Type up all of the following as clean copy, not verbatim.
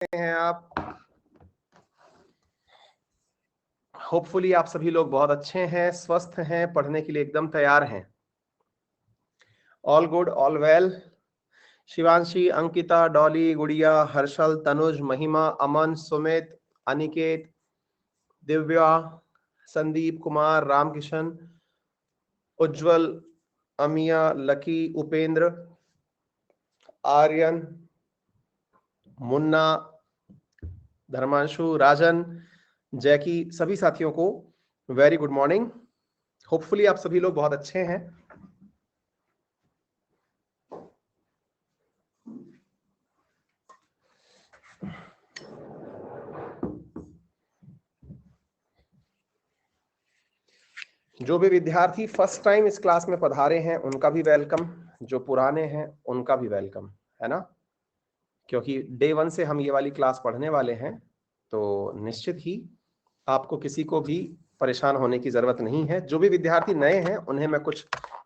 हैं आप? होपफुली आप सभी लोग बहुत अच्छे हैं, स्वस्थ हैं, पढ़ने के लिए एकदम तैयार हैं। All good, all well. Shivanshi, Ankita, Dolly, गुड़िया, हर्षल, तनुज, महिमा, अमन, सुमित, अनिकेत, दिव्या, संदीप कुमार, रामकिशन, उज्जवल, अमिया, लकी, उपेंद्र, आर्यन, मुन्ना, धर्मांशु, राजन, जैकी, सभी साथियों को वेरी गुड मॉर्निंग। होपफुली आप सभी लोग बहुत अच्छे हैं। जो भी विद्यार्थी फर्स्ट टाइम इस क्लास में पधारे हैं उनका भी वेलकम, जो पुराने हैं उनका भी वेलकम, है ना? क्योंकि डे 1 से हम ये वाली क्लास पढ़ने वाले हैं, तो निश्चित ही आपको किसी को भी परेशान होने की जरूरत नहीं है। जो भी विद्यार्थी नए हैं उन्हें मैं कुछ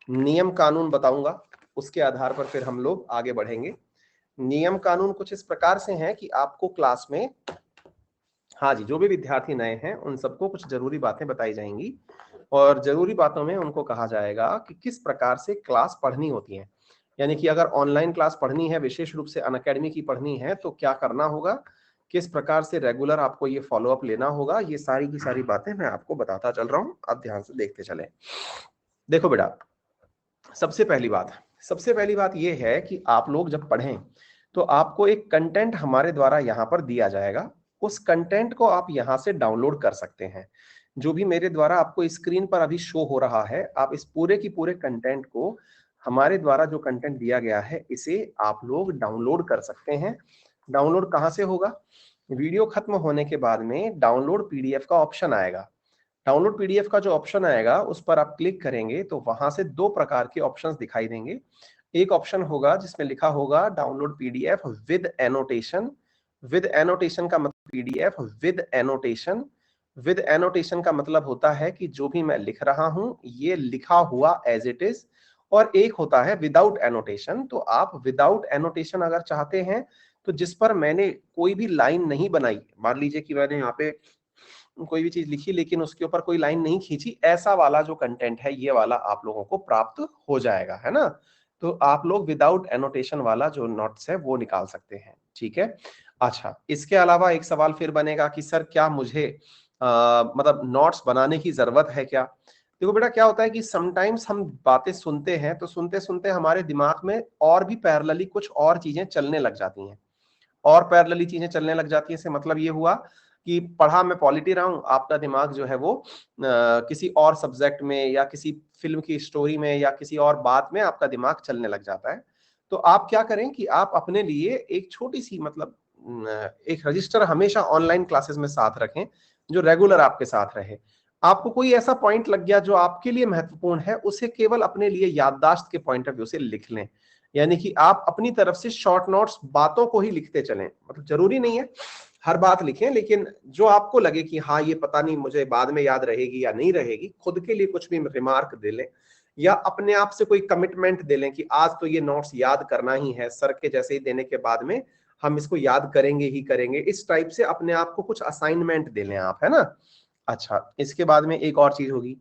नियम कानून बताऊंगा, उसके आधार पर फिर हम लोग आगे बढ़ेंगे। नियम कानून कुछ इस प्रकार से हैं कि आपको क्लास में, हाँ जी, जो भी विद्यार्थी नए हैं उन सबको कुछ जरूरी बातें बताई जाएंगी और जरूरी बातों में उनको कहा जाएगा कि किस प्रकार से क्लास पढ़नी होती है। यानी कि अगर ऑनलाइन क्लास पढ़नी है, विशेष रूप से अनअकैडमी की पढ़नी है, तो क्या करना होगा, किस प्रकार से रेगुलर आपको ये फॉलोअप लेना होगा, ये सारी की सारी बातें मैं आपको बताता चल रहा हूं। आप ध्यान से देखते चले। देखो बेटा, सबसे पहली बात ये है कि आप लोग जब पढ़ें तो आपको एक कंटेंट हमारे द्वारा यहाँ पर दिया जाएगा। उस कंटेंट को आप यहाँ से डाउनलोड कर सकते हैं। जो भी मेरे द्वारा आपको स्क्रीन पर अभी शो हो रहा है, आप इस पूरे की पूरे कंटेंट को, हमारे द्वारा जो कंटेंट दिया गया है, इसे आप लोग डाउनलोड कर सकते हैं। डाउनलोड कहाँ से होगा? वीडियो खत्म होने के बाद में डाउनलोड पीडीएफ का ऑप्शन आएगा। डाउनलोड पीडीएफ का जो ऑप्शन आएगा उस पर आप क्लिक करेंगे तो वहां से दो प्रकार के ऑप्शंस दिखाई देंगे। एक ऑप्शन होगा जिसमें लिखा होगा download PDF with annotation. With annotation का मतलब PDF with annotation. With annotation का मतलब होता है कि जो भी मैं लिख रहा हूं ये लिखा हुआ एज इट इज। और एक होता है विदाउट एनोटेशन। तो आप विदाउट एनोटेशन अगर चाहते हैं तो जिस पर मैंने कोई भी लाइन नहीं बनाई, मान लीजिए कि मैंने यहाँ पे कोई भी चीज लिखी लेकिन उसके ऊपर कोई लाइन नहीं खींची, ऐसा वाला जो कंटेंट है ये वाला आप लोगों को प्राप्त हो जाएगा, है ना? तो आप लोग विदाउट एनोटेशन वाला जो नोट्स है वो निकाल सकते हैं, ठीक है? अच्छा, इसके अलावा एक सवाल फिर बनेगा कि सर क्या मुझे मतलब नोट्स बनाने की जरूरत है क्या? देखो बेटा, क्या होता है कि समटाइम्स हम बातें सुनते हैं तो सुनते सुनते हमारे दिमाग में और भी पैरेलली कुछ और चीजें चलने लग जाती हैं। और पैरेलली चीजें चलने लग जाती है से मतलब ये हुआ कि पढ़ा मैं पॉलिटी रहा हूं, आपका दिमाग जो है वो किसी और सब्जेक्ट में या किसी फिल्म की स्टोरी में या किसी और बात में आपका दिमाग चलने लग जाता है। तो आप क्या करें कि आप अपने लिए एक छोटी सी मतलब एक रजिस्टर हमेशा ऑनलाइन क्लासेस में साथ रखें जो रेगुलर आपके साथ रहे। आपको कोई ऐसा पॉइंट लग गया जो आपके लिए महत्वपूर्ण है, उसे केवल अपने लिए याददाश्त के पॉइंट ऑफ व्यू से लिख लें। यानी कि आप अपनी तरफ से शॉर्ट नोट्स बातों को ही लिखते चलें। मतलब जरूरी नहीं है हर बात लिखें, लेकिन जो आपको लगे कि हाँ ये पता नहीं मुझे बाद में याद रहेगी या नहीं रहेगी, खुद के लिए कुछ भी रिमार्क दे लें या अपने आप से कोई कमिटमेंट दे लें कि आज तो ये नोट्स याद करना ही है, सर के जैसे ही देने के बाद में हम इसको याद करेंगे ही करेंगे। इस टाइप से अपने आप को कुछ असाइनमेंट दे लें आप, है ना? अच्छा, इसके बाद में एक और चीज होगी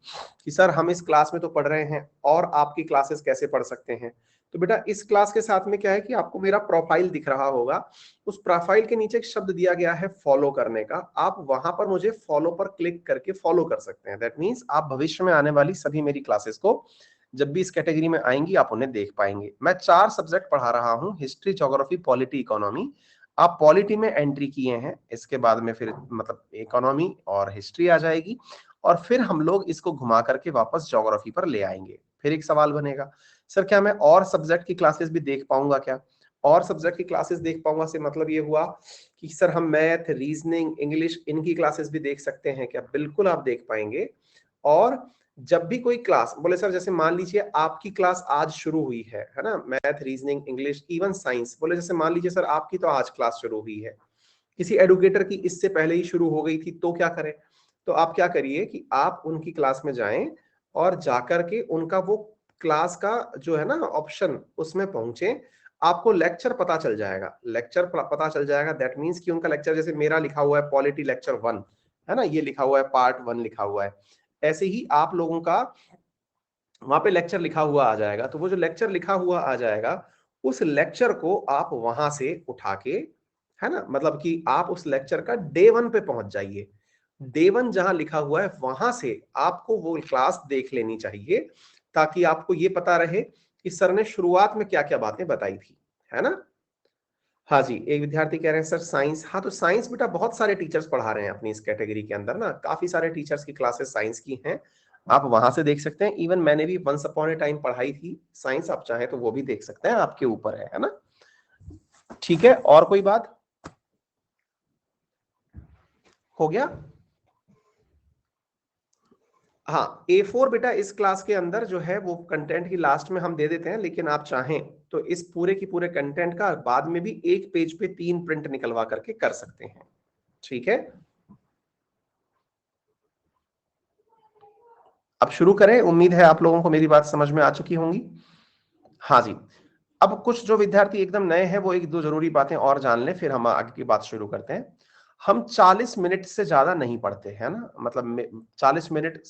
कि सर हम इस क्लास में तो पढ़ रहे हैं और आपकी क्लासेस कैसे पढ़ सकते हैं? तो बेटा इस क्लास के साथ में क्या है कि आपको मेरा प्रोफाइल दिख रहा होगा। उस प्रोफाइल के नीचे एक शब्द दिया गया है फॉलो करने का। आप वहां पर मुझे फॉलो पर क्लिक करके फॉलो कर सकते हैं। दैट मीन्स आप भविष्य में आने वाली सभी मेरी क्लासेस को जब भी इस कैटेगरी में आएंगी आप उन्हें देख पाएंगे। मैं 4 सब्जेक्ट पढ़ा रहा हूँ, हिस्ट्री, ज्योग्राफी, पॉलिटी, इकोनॉमी। आप पॉलिटी में एंट्री किए हैं, इसके बाद में फिर मतलब इकोनॉमी और हिस्ट्री आ जाएगी और फिर हम लोग इसको घुमा करके वापस ज्योग्राफी पर ले आएंगे। फिर एक सवाल बनेगा, सर क्या मैं और सब्जेक्ट की क्लासेस भी देख पाऊंगा क्या? और सब्जेक्ट की क्लासेस देख पाऊंगा से मतलब ये हुआ कि सर हम मैथ, रीजनिंग, इंग्लिश इनकी क्लासेस भी देख सकते हैं क्या? बिल्कुल आप देख पाएंगे। और जब भी कोई क्लास बोले सर, जैसे मान लीजिए आपकी क्लास आज शुरू हुई है ना, math, reasoning, English, even science, बोले जैसे मान लीजिए सर आपकी तो आज क्लास शुरू हुई है, किसी एडुकेटर की इससे पहले ही शुरू हो गई थी, तो क्या करें? तो आप क्या करिए कि आप उनकी क्लास में जाएं और जाकर के उनका वो क्लास का जो है ना ऑप्शन, उसमें पहुंचे। आपको लेक्चर पता चल जाएगा, लेक्चर पता चल जाएगा। दैट मीन्स कि उनका लेक्चर, जैसे मेरा लिखा हुआ है पॉलिटी लेक्चर 1, है ना, ये लिखा हुआ है पार्ट 1 लिखा हुआ है, ऐसे ही आप लोगों का वहां पे लेक्चर लिखा हुआ आ जाएगा। तो वो जो लेक्चर लिखा हुआ आ जाएगा, उस लेक्चर को आप वहां से उठा के, है ना, मतलब कि आप उस लेक्चर का डे 1 पे पहुंच जाइए। डे 1 जहां लिखा हुआ है वहां से आपको वो क्लास देख लेनी चाहिए, ताकि आपको ये पता रहे कि सर ने शुरुआत में क्या क्या बातें बताई थी, है ना। हाँ जी, एक विद्यार्थी कह रहे हैं सर साइंस। हाँ, तो साइंस बेटा बहुत सारे टीचर्स पढ़ा रहे हैं अपनी इस कैटेगरी के अंदर ना, काफी सारे टीचर्स की क्लासेस साइंस की हैं, आप वहां से देख सकते हैं। इवन मैंने भी वंस अपॉन ए टाइम पढ़ाई थी साइंस, आप चाहें तो वो भी देख सकते हैं, आपके ऊपर है ना। ठीक है, और कोई बात? हो गया। हाँ, A4 बेटा इस क्लास के अंदर जो है वो कंटेंट की लास्ट में हम दे देते हैं, लेकिन आप चाहें तो इस पूरे की पूरे कंटेंट का बाद में भी एक पेज पे 3 प्रिंट निकलवा करके कर सकते हैं। ठीक है, अब शुरू करें। उम्मीद है आप लोगों को मेरी बात समझ में आ चुकी होंगी। हाँ जी, अब कुछ जो विद्यार्थी एकदम नए हैं वो एक दो जरूरी बातें और जान लें, फिर हम आगे की बात शुरू करते हैं। हम 40 मिनट से ज्यादा नहीं पढ़ते हैं ना, मतलब 40 मिनट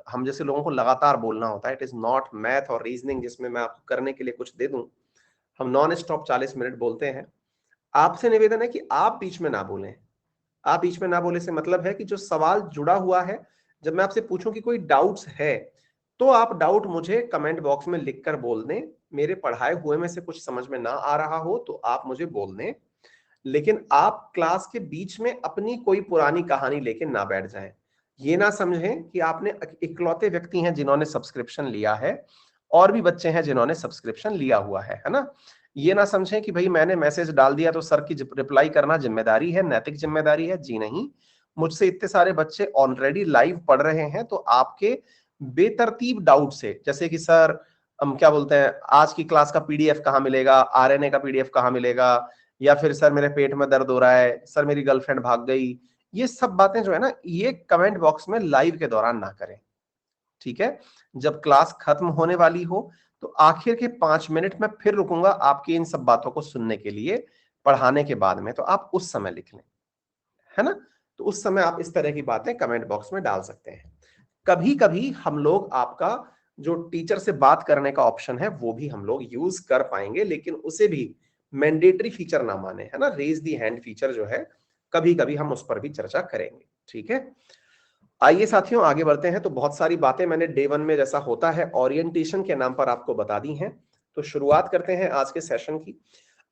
हम जैसे लोगों को लगातार बोलना होता है। इट इज नॉट मैथ और रीजनिंग जिसमें मैं आपको करने के लिए कुछ दे दूं। हम नॉन स्टॉप 40 मिनट बोलते हैं। आपसे निवेदन है कि आप बीच में ना बोलें। आप बीच में ना बोले से मतलब है कि जो सवाल जुड़ा हुआ है, जब मैं आपसे पूछूं कि कोई डाउट्स है, तो आप डाउट मुझे कमेंट बॉक्स में लिखकर बोल दें। मेरे पढ़ाए हुए में से कुछ समझ में ना आ रहा हो तो आप मुझे बोल दें, लेकिन आप क्लास के बीच में अपनी कोई पुरानी कहानी लेके ना बैठ जाएं। ये ना समझें कि आपने इकलौते व्यक्ति हैं जिन्होंने सब्सक्रिप्शन लिया है, और भी बच्चे हैं जिन्होंने सब्सक्रिप्शन लिया हुआ है ना। ये ना समझें कि भाई मैंने मैसेज डाल दिया तो सर की रिप्लाई करना जिम्मेदारी है, नैतिक जिम्मेदारी है। जी नहीं, मुझसे इतने सारे बच्चे ऑलरेडी लाइव पढ़ रहे हैं, तो आपके बेतरतीब डाउट से, जैसे कि सर हम क्या बोलते हैं, आज की क्लास का पीडीएफ कहाँ मिलेगा, आरएनए का पीडीएफ कहाँ मिलेगा, या फिर सर मेरे पेट में दर्द हो रहा है, सर मेरी गर्लफ्रेंड भाग गई, ये सब बातें जो है ना, ये कमेंट बॉक्स में लाइव के दौरान ना करें। ठीक है, जब क्लास खत्म होने वाली हो तो आखिर के 5 मिनट में फिर रुकूंगा आपकी इन सब बातों को सुनने के लिए, पढ़ाने के बाद में, तो आप उस समय लिख लें, है ना। तो उस समय आप इस तरह की बातें कमेंट बॉक्स में डाल सकते हैं। कभी कभी हम लोग आपका जो टीचर से बात करने का ऑप्शन है वो भी हम लोग यूज कर पाएंगे, लेकिन उसे भी मैंडेटरी फीचर ना माने, है ना। रेज दी हैंड फीचर जो है, कभी कभी हम उस पर भी चर्चा करेंगे। ठीक है, आइए साथियों आगे बढ़ते हैं। तो बहुत सारी बातें मैंने डे 1 में जैसा होता है ओरिएंटेशन के नाम पर आपको बता दी हैं। तो शुरुआत करते हैं आज के सेशन की।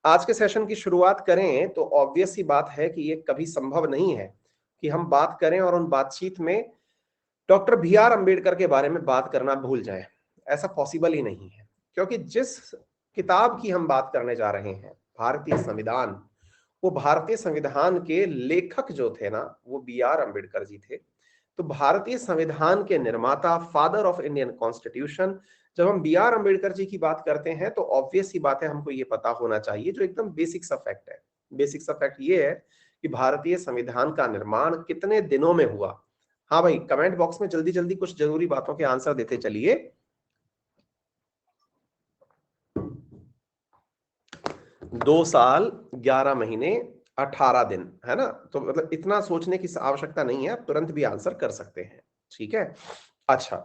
आज के सेशन की शुरुआत करें तो ऑब्वियस सी बात है कि ये कभी संभव नहीं है कि हम बात करें और उन बातचीत में डॉक्टर BR अंबेडकर के बारे में बात करना भूल जाए। ऐसा पॉसिबल ही नहीं है, क्योंकि जिस किताब की हम बात करने जा रहे हैं, भारतीय संविधान, वो भारतीय संविधान के लेखक जो थे ना, वो BR अंबेडकर जी थे। तो भारतीय संविधान के निर्माता, फादर ऑफ इंडियन कॉन्स्टिट्यूशन, जब हम BR अंबेडकर जी की बात करते हैं तो ऑब्वियस सी बात है, हमको ये पता होना चाहिए जो एकदम बेसिक सा फैक्ट है। बेसिक सा फैक्ट ये है कि भारतीय संविधान का निर्माण कितने दिनों में हुआ। हाँ भाई, कमेंट बॉक्स में जल्दी जल्दी कुछ जरूरी बातों के आंसर देते चलिए। 2 साल 11 महीने 18 दिन, है ना। तो मतलब इतना सोचने की आवश्यकता नहीं है, आप तुरंत भी आंसर कर सकते हैं। ठीक है, अच्छा,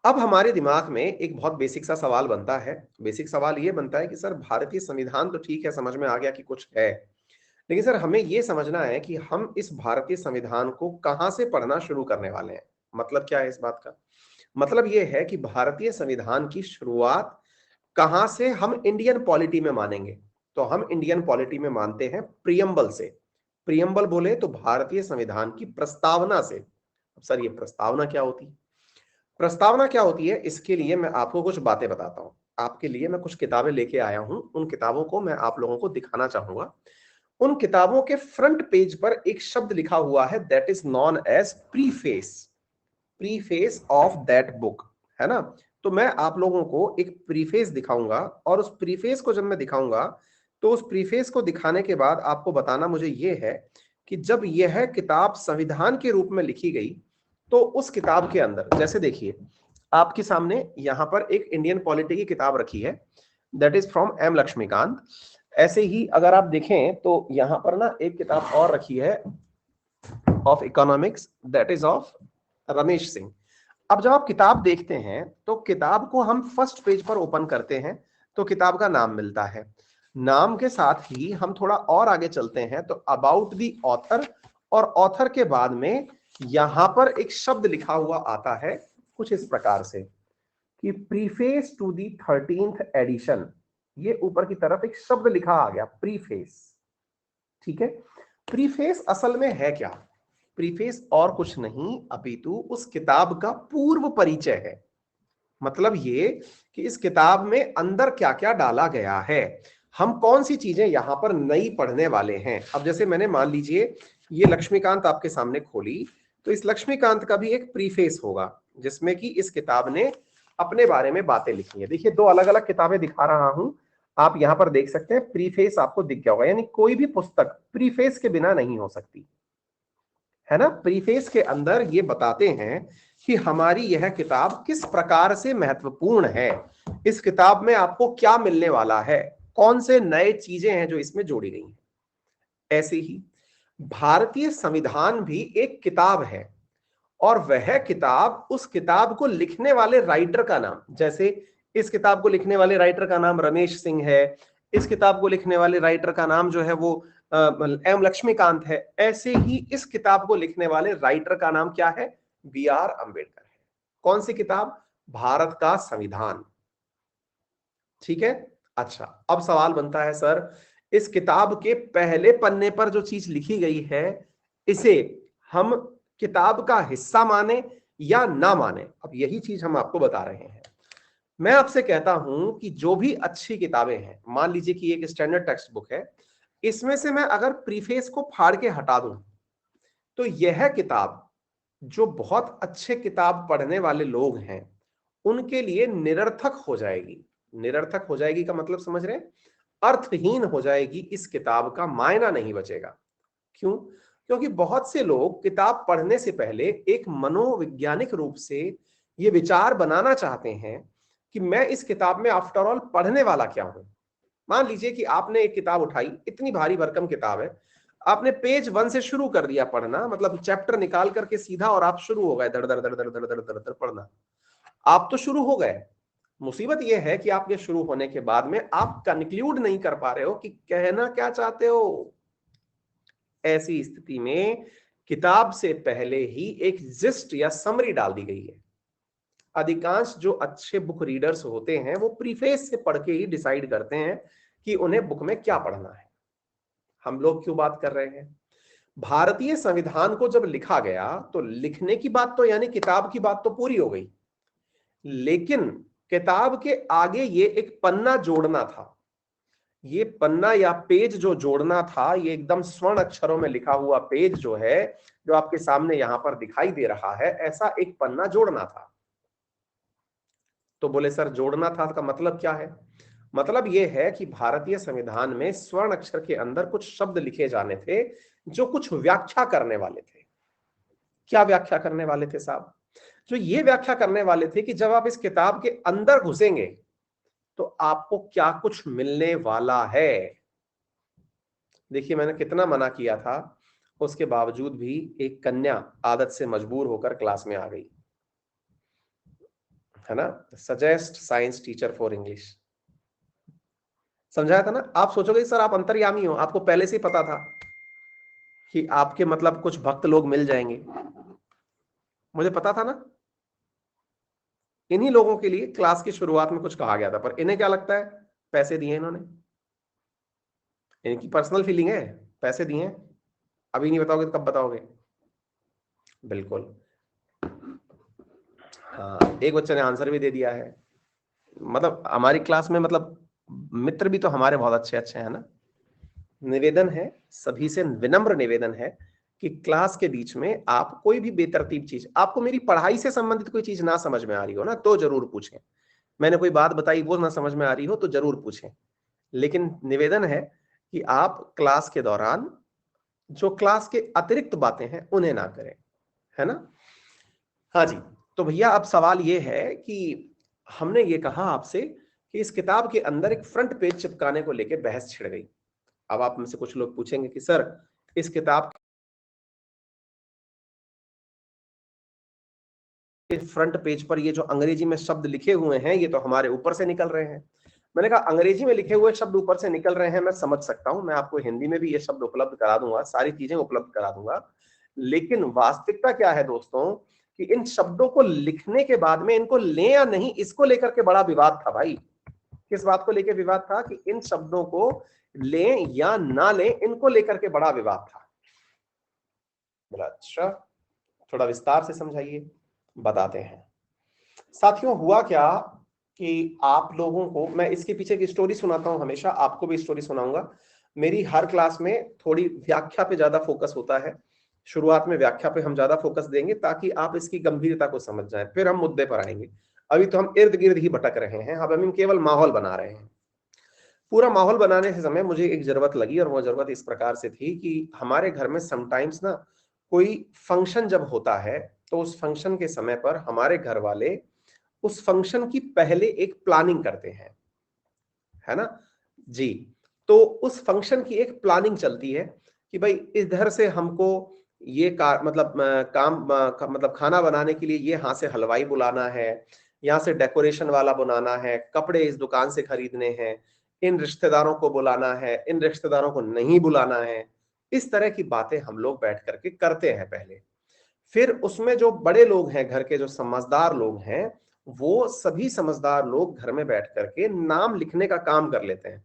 अब हमारे दिमाग में एक बहुत बेसिक सा सवाल बनता है। बेसिक सवाल ये बनता है कि सर भारतीय संविधान तो ठीक है, समझ में आ गया कि कुछ है, लेकिन सर हमें यह समझना है कि हम इस भारतीय संविधान को कहां से पढ़ना शुरू करने वाले हैं। मतलब क्या है इस बात का? मतलब यह है कि भारतीय संविधान की शुरुआत कहां से हम इंडियन पॉलिटी में मानेंगे। तो हम इंडियन पॉलिटी में मानते हैं प्रियम्बल से। प्रियम्बल बोले तो भारतीय संविधान की प्रस्तावना से। अब सर ये प्रस्तावना क्या होती है? प्रस्तावना क्या होती है, इसके लिए मैं आपको कुछ बातें बताता हूं। आपके लिए मैं कुछ किताबें लेके आया हूं, उन किताबों को मैं आप लोगों को दिखाना चाहूंगा। उन किताबों के फ्रंट पेज पर एक शब्द लिखा हुआ है, that is known as preface. Preface of that book, है ना। तो मैं आप लोगों को एक प्रीफेस दिखाऊंगा, और उस प्रीफेस को जब मैं दिखाऊंगा तो उस प्रीफेस को दिखाने के बाद आपको बताना मुझे यह है कि जब यह किताब संविधान के रूप में लिखी गई, तो उस किताब के अंदर, जैसे देखिए आपके सामने यहां पर एक इंडियन पॉलिटी की किताब रखी है। That is from M Laxmikanth. ऐसे ही अगर आप देखें तो यहां पर ना एक किताब और रखी है of economics, that is of Ramesh Singh. अब जब आप किताब देखते हैं तो किताब को हम फर्स्ट पेज पर ओपन करते हैं तो किताब का नाम मिलता है। नाम के साथ ही हम थोड़ा और आगे चलते हैं तो अबाउट द ऑथर, और ऑथर के बाद में यहां पर एक शब्द लिखा हुआ आता है कुछ इस प्रकार से कि preface to the 13th addition. ये ऊपर की तरफ एक शब्द लिखा आ गया, प्रीफेस। ठीक है, प्रीफेस असल में है क्या? प्रीफेस और कुछ नहीं अपितु उस किताब का पूर्व परिचय है। मतलब ये कि इस किताब में अंदर क्या क्या डाला गया है, हम कौन सी चीजें यहां पर नई पढ़ने वाले हैं। अब जैसे मैंने मान लीजिए ये लक्ष्मीकांत आपके सामने खोली, तो इस लक्ष्मीकांत का भी एक प्रीफेस होगा जिसमें कि इस किताब ने अपने बारे में बातें लिखी है। देखिए दो अलग अलग किताबें दिखा रहा हूं, आप यहां पर देख सकते हैं प्रीफेस आपको दिख गया होगा, यानी कोई भी पुस्तक प्रीफेस के बिना नहीं हो सकती है ना। प्रीफेस के अंदर ये बताते हैं कि हमारी यह किताब किस प्रकार से महत्वपूर्ण है, इस किताब में आपको क्या मिलने वाला है, कौन से नए चीजें हैं जो इसमें जोड़ी गई हैं। ऐसे ही भारतीय संविधान भी एक किताब है, और वह किताब, उस किताब को लिखने वाले राइटर का नाम, जैसे इस किताब को लिखने वाले राइटर का नाम रमेश सिंह है, इस किताब को लिखने वाले राइटर का नाम जो है वो एम लक्ष्मीकांत है, ऐसे ही इस किताब को लिखने वाले राइटर का नाम क्या है? बी आर अंबेडकर है। कौन सी किताब? भारत का संविधान। ठीक है। अच्छा, अब सवाल बनता है सर इस किताब के पहले पन्ने पर जो चीज लिखी गई है इसे हम किताब का हिस्सा माने या ना माने, अब यही चीज हम आपको बता रहे हैं। मैं आपसे कहता हूं कि जो भी अच्छी किताबें हैं, मान लीजिए कि एक स्टैंडर्ड टेक्स्ट बुक है, इसमें से मैं अगर प्रीफेस को फाड़ के हटा दूं तो यह किताब जो बहुत अच्छे किताब पढ़ने वाले लोग हैं उनके लिए निरर्थक हो जाएगी। निरर्थक हो जाएगी का मतलब समझ रहे हैं? अर्थहीन हो जाएगी, इस किताब का मायना नहीं बचेगा। क्यों? क्योंकि बहुत से लोग किताब पढ़ने से पहले एक मनोवैज्ञानिक रूप से ये विचार बनाना चाहते हैं कि मैं इस किताब में आफ्टर ऑल पढ़ने वाला क्या हूं। मान लीजिए कि आपने एक किताब उठाई, इतनी भारी भरकम किताब है, आपने पेज 1 से शुरू कर दिया पढ़ना, मतलब चैप्टर निकाल करके सीधा, और आप शुरू हो गए धड़ धड़ धड़ धड़ धड़ धड़ धड़ धड़ पढ़ना। आप तो शुरू हो गए, मुसीबत यह है कि आपके शुरू होने के बाद में आप कंक्लूड नहीं कर पा रहे हो कि कहना क्या चाहते हो। ऐसी स्थिति में किताब से पहले ही एक जिस्ट या समरी डाल दी गई है। अधिकांश जो अच्छे बुक रीडर्स होते हैं वो प्रीफेस से पढ़ के ही डिसाइड करते हैं कि उन्हें बुक में क्या पढ़ना है। हम लोग क्यों बात कर रहे हैं? भारतीय संविधान को जब लिखा गया तो लिखने की बात तो यानी किताब की बात तो पूरी हो गई, लेकिन किताब के आगे ये एक पन्ना जोड़ना था। ये पन्ना या पेज जो जोड़ना था, ये एकदम स्वर्ण अक्षरों में लिखा हुआ पेज जो है, जो आपके सामने यहां पर दिखाई दे रहा है, ऐसा एक पन्ना जोड़ना था। तो बोले सर जोड़ना था का मतलब क्या है? मतलब यह है कि भारतीय संविधान में स्वर्ण अक्षर के अंदर कुछ शब्द लिखे जाने थे जो कुछ व्याख्या करने वाले थे। क्या व्याख्या करने वाले थे साहब? जो ये व्याख्या करने वाले थे कि जब आप इस किताब के अंदर घुसेंगे तो आपको क्या कुछ मिलने वाला है। देखिए मैंने कितना मना किया था, उसके बावजूद भी एक कन्या आदत से मजबूर होकर क्लास में आ गई, है ना। Suggest science teacher for English, समझाया था ना। आप सोचोगे सर आप अंतर्यामी हो, आपको पहले से ही पता था कि आपके मतलब कुछ भक्त लोग मिल जाएंगे। मुझे पता था ना। इन्हीं लोगों के लिए क्लास की शुरुआत में कुछ कहा गया था, पर इन्हें क्या लगता है पैसे दिए इन्होंने, इनकी पर्सनल फीलिंग है, पैसे दिए। अभी नहीं बताओगे तो कब बताओगे? बिल्कुल। हाँ, एक बच्चे ने आंसर भी दे दिया है। मतलब हमारी क्लास में मतलब मित्र भी तो हमारे बहुत अच्छे अच्छे हैं ना। निवेदन है, सभी से विनम्र निवेदन है कि क्लास के बीच में आप कोई भी बेतरतीब चीज, आपको मेरी पढ़ाई से संबंधित कोई चीज ना समझ में आ रही हो ना तो जरूर पूछें। मैंने कोई बात बताई वो ना समझ में आ रही हो तो जरूर पूछें, लेकिन निवेदन है कि आप क्लास के दौरान जो क्लास के अतिरिक्त बातें हैं उन्हें ना करें, है ना। हाँ जी। तो भैया अब सवाल ये है कि हमने ये कहा आपसे कि इस किताब के अंदर एक फ्रंट पेज चिपकाने को लेकर बहस छिड़ गई। अब आप में से कुछ लोग पूछेंगे कि सर इस किताब के फ्रंट पेज पर ये जो अंग्रेजी में शब्द लिखे हुए हैं ये तो हमारे ऊपर से निकल रहे हैं। मैंने कहा अंग्रेजी में लिखे हुए शब्द ऊपर से निकल रहे हैं, मैं समझ सकता हूं, मैं आपको हिंदी में भी ये शब्द उपलब्ध करा दूंगा, सारी चीजें उपलब्ध करा दूंगा। लेकिन वास्तविकता क्या है दोस्तों कि इन शब्दों को लिखने के बाद में इनको लें या नहीं, इसको लेकर के बड़ा विवाद था भाई। किस बात को लेकर विवाद था कि इन शब्दों को लें या ना लें, इनको लेकर के बड़ा विवाद था। बोला अच्छा थोड़ा विस्तार से समझाइए, बताते हैं। साथियों हुआ क्या कि आप लोगों को मैं इसके पीछे की स्टोरी सुनाता हूं, हमेशा आपको भी स्टोरी सुनाऊंगा। मेरी हर क्लास में थोड़ी व्याख्या पे ज्यादा फोकस होता है। शुरुआत में व्याख्या पे हम ज्यादा फोकस देंगे ताकि आप इसकी गंभीरता को समझ जाएं, फिर हम मुद्दे पर आएंगे। अभी तो हम इर्द गिर्द ही भटक रहे हैं, अब हम केवल माहौल बना रहे हैं। पूरा माहौल बनाने से समय मुझे एक जरूरत लगी, और वो जरूरत इस प्रकार से थी कि हमारे घर में समटाइम्स ना कोई फंक्शन जब होता है तो उस फंक्शन के समय पर हमारे घर वाले उस फंक्शन की पहले एक प्लानिंग करते हैं, है ना जी। तो उस फंक्शन की एक प्लानिंग चलती है कि भाई इधर से हमको ये मतलब खाना बनाने के लिए ये यहाँ से हलवाई बुलाना है, यहाँ से डेकोरेशन वाला बुलाना है, कपड़े इस दुकान से खरीदने हैं, इन रिश्तेदारों को बुलाना है, इन रिश्तेदारों को नहीं बुलाना है। इस तरह की बातें हम लोग बैठ करके करते हैं पहले। फिर उसमें जो बड़े लोग हैं, घर के जो समझदार लोग हैं, वो सभी समझदार लोग घर में बैठ करके नाम लिखने का काम कर लेते हैं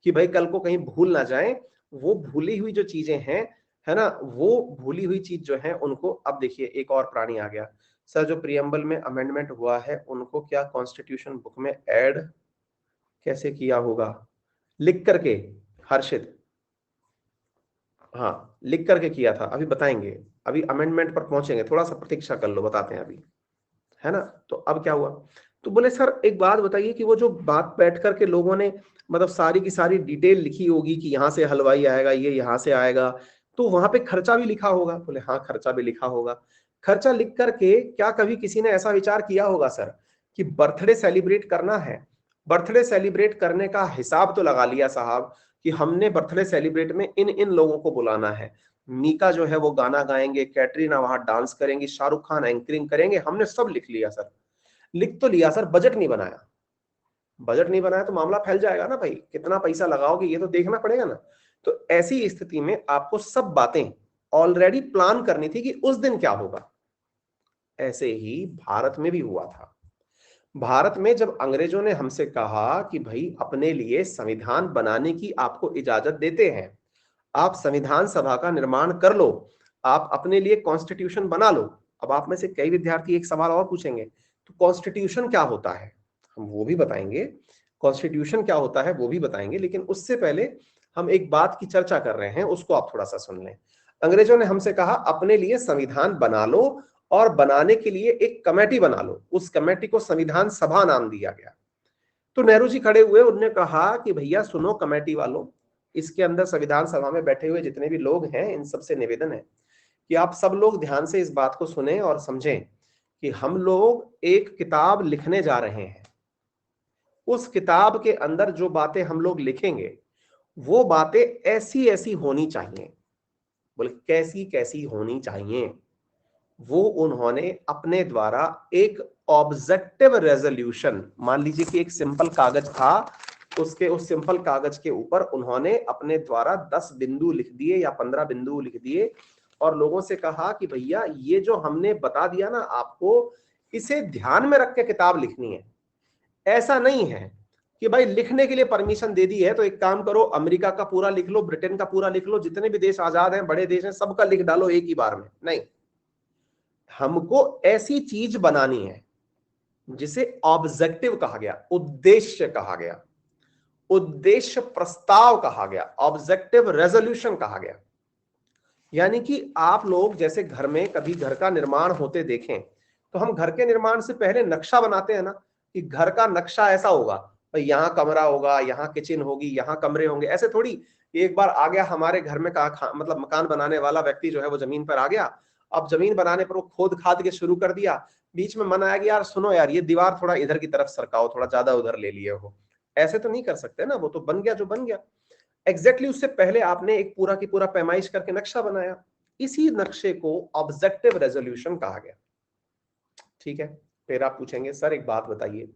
कि भाई कल को कहीं भूल ना जाए। वो भूली हुई जो चीजें हैं, है ना, वो भूली हुई चीज जो है उनको, अब देखिए एक और प्राणी आ गया। सर जो प्रियम्बल में अमेंडमेंट हुआ है उनको क्या कॉन्स्टिट्यूशन बुक में ऐड कैसे किया होगा? लिख करके, हर्षित, हाँ लिख करके किया था, अभी बताएंगे, अभी अमेंडमेंट पर पहुंचेंगे, थोड़ा सा प्रतीक्षा कर लो, बताते हैं अभी, है ना। तो अब क्या हुआ, तो बोले सर एक बात बताइए कि वो जो बात बैठ करके लोगों ने मतलब सारी की सारी डिटेल लिखी होगी कि यहाँ से हलवाई आएगा, ये यहाँ से आएगा, तो वहां पे खर्चा भी लिखा होगा? बोले हाँ खर्चा भी लिखा होगा। खर्चा लिख करके क्या कभी किसी ने ऐसा विचार किया होगा सर कि बर्थडे सेलिब्रेट करना है, बर्थडे सेलिब्रेट करने का हिसाब तो लगा लिया साहब कि हमने बर्थडे सेलिब्रेट में इन इन लोगों को बुलाना है, मीका जो है वो गाना गाएंगे, कैटरीना वहां डांस करेंगी, शाहरुख खान एंकरिंग करेंगे, हमने सब लिख लिया सर। लिख तो लिया सर, बजट नहीं बनाया। बजट नहीं बनाया तो मामला फैल जाएगा ना भाई, कितना पैसा लगाओगे ये तो देखना पड़ेगा ना। तो ऐसी स्थिति में आपको सब बातें ऑलरेडी प्लान करनी थी कि उस दिन क्या होगा। ऐसे ही भारत में भी हुआ था। भारत में जब अंग्रेजों ने हमसे कहा कि भाई अपने लिए संविधान बनाने की आपको इजाजत देते हैं, आप संविधान सभा का निर्माण कर लो, आप अपने लिए कॉन्स्टिट्यूशन बना लो। अब आप में से कई विद्यार्थी एक सवाल और पूछेंगे, तो कॉन्स्टिट्यूशन क्या होता है? हम वो भी बताएंगे, कॉन्स्टिट्यूशन क्या होता है वो भी बताएंगे, लेकिन उससे पहले हम एक बात की चर्चा कर रहे हैं, उसको आप थोड़ा सा सुन लें। अंग्रेजों ने हमसे कहा अपने लिए संविधान बना लो, और बनाने के लिए एक कमेटी बना लो, उस कमेटी को संविधान सभा नाम दिया गया। तो नेहरू जी खड़े हुए, उन्होंने कहा कि भैया सुनो कमेटी वालों, इसके अंदर संविधान सभा में बैठे हुए जितने भी लोग हैं इन सबसे निवेदन है कि आप सब लोग ध्यान से इस बात को सुने और समझें कि हम लोग एक किताब लिखने जा रहे हैं। उस किताब के अंदर जो बातें हम लोग लिखेंगे वो बातें ऐसी ऐसी होनी चाहिए। बोले कैसी कैसी होनी चाहिए? वो उन्होंने अपने द्वारा एक ऑब्जेक्टिव रेजोल्यूशन, मान लीजिए कि एक सिंपल कागज था, उसके उस सिंपल कागज के ऊपर उन्होंने अपने द्वारा 10 बिंदु लिख दिए या 15 बिंदु लिख दिए, और लोगों से कहा कि भैया ये जो हमने बता दिया ना आपको, इसे ध्यान में रख के किताब लिखनी है। ऐसा नहीं है कि भाई लिखने के लिए परमिशन दे दी है तो एक काम करो, अमेरिका का पूरा लिख लो, ब्रिटेन का पूरा लिख लो, जितने भी देश आजाद हैं, बड़े देश हैं, सबका लिख डालो एक ही बार में। नहीं, हमको ऐसी चीज बनानी है जिसे ऑब्जेक्टिव कहा गया, उद्देश्य कहा गया, उद्देश्य प्रस्ताव कहा गया, ऑब्जेक्टिव रेजोल्यूशन कहा गया। यानी कि आप लोग जैसे घर में कभी घर का निर्माण होते देखें, तो हम घर के निर्माण से पहले नक्शा बनाते हैं ना कि घर का नक्शा ऐसा होगा, भाई यहाँ कमरा होगा, यहाँ किचन होगी, यहाँ कमरे होंगे। ऐसे थोड़ी एक बार आ गया हमारे घर में मतलब मकान बनाने वाला व्यक्ति जो है वो जमीन पर आ गया, अब जमीन बनाने पर वो खोद खाद के शुरू कर दिया, बीच में मन आया कि यार सुनो यार ये दीवार थोड़ा इधर की तरफ सरकाओ, थोड़ा ज्यादा उधर ले लिए हो, ऐसे तो नहीं कर सकते ना, वो तो बन गया जो बन गया। एग्जैक्टली उससे पहले आपने एक पूरा की पूरा पैमाइश करके नक्शा बनाया, इसी नक्शे को ऑब्जेक्टिव रेजोल्यूशन कहा गया। ठीक है, फिर आप पूछेंगे सर एक बात बताइए,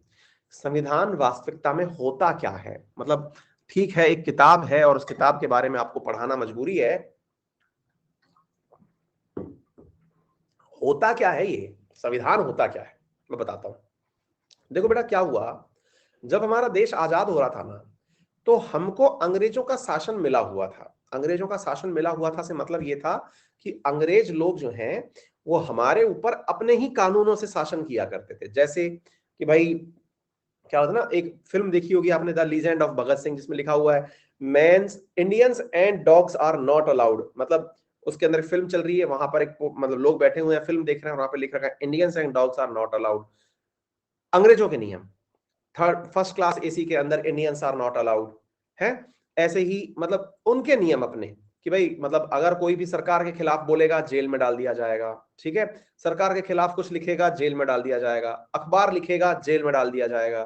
संविधान वास्तविकता में होता क्या है? मतलब ठीक है एक किताब है और उस किताब के बारे में आपको पढ़ाना मजबूरी है, होता क्या है ये संविधान, होता क्या है मैं बताता हूं। देखो बेटा क्या हुआ, जब हमारा देश आजाद हो रहा था ना, तो हमको अंग्रेजों का शासन मिला हुआ था। अंग्रेजों का शासन मिला हुआ था से मतलब ये था कि अंग्रेज लोग जो हैं वो हमारे ऊपर अपने ही कानूनों से शासन किया करते थे। जैसे कि भाई क्या होता ना, एक फिल्म देखी होगी आपने, the legend of Bhagat Singh, जिसमें लिखा हुआ है men's Indians and dogs are not allowed. मतलब उसके अंदर फिल्म चल रही है, वहां पर एक मतलब लोग बैठे हुए हैं फिल्म देख रहे हैं, वहां पर लिख रखा है Indians and dogs are not allowed. अंग्रेजों के नियम, थर्ड फर्स्ट क्लास एसी के अंदर इंडियंस आर नॉट अलाउड है। ऐसे ही मतलब उनके नियम अपने, कि भाई मतलब अगर कोई भी सरकार के खिलाफ बोलेगा जेल में डाल दिया जाएगा। ठीक है, सरकार के खिलाफ कुछ लिखेगा जेल में डाल दिया जाएगा, अखबार लिखेगा जेल में डाल दिया जाएगा।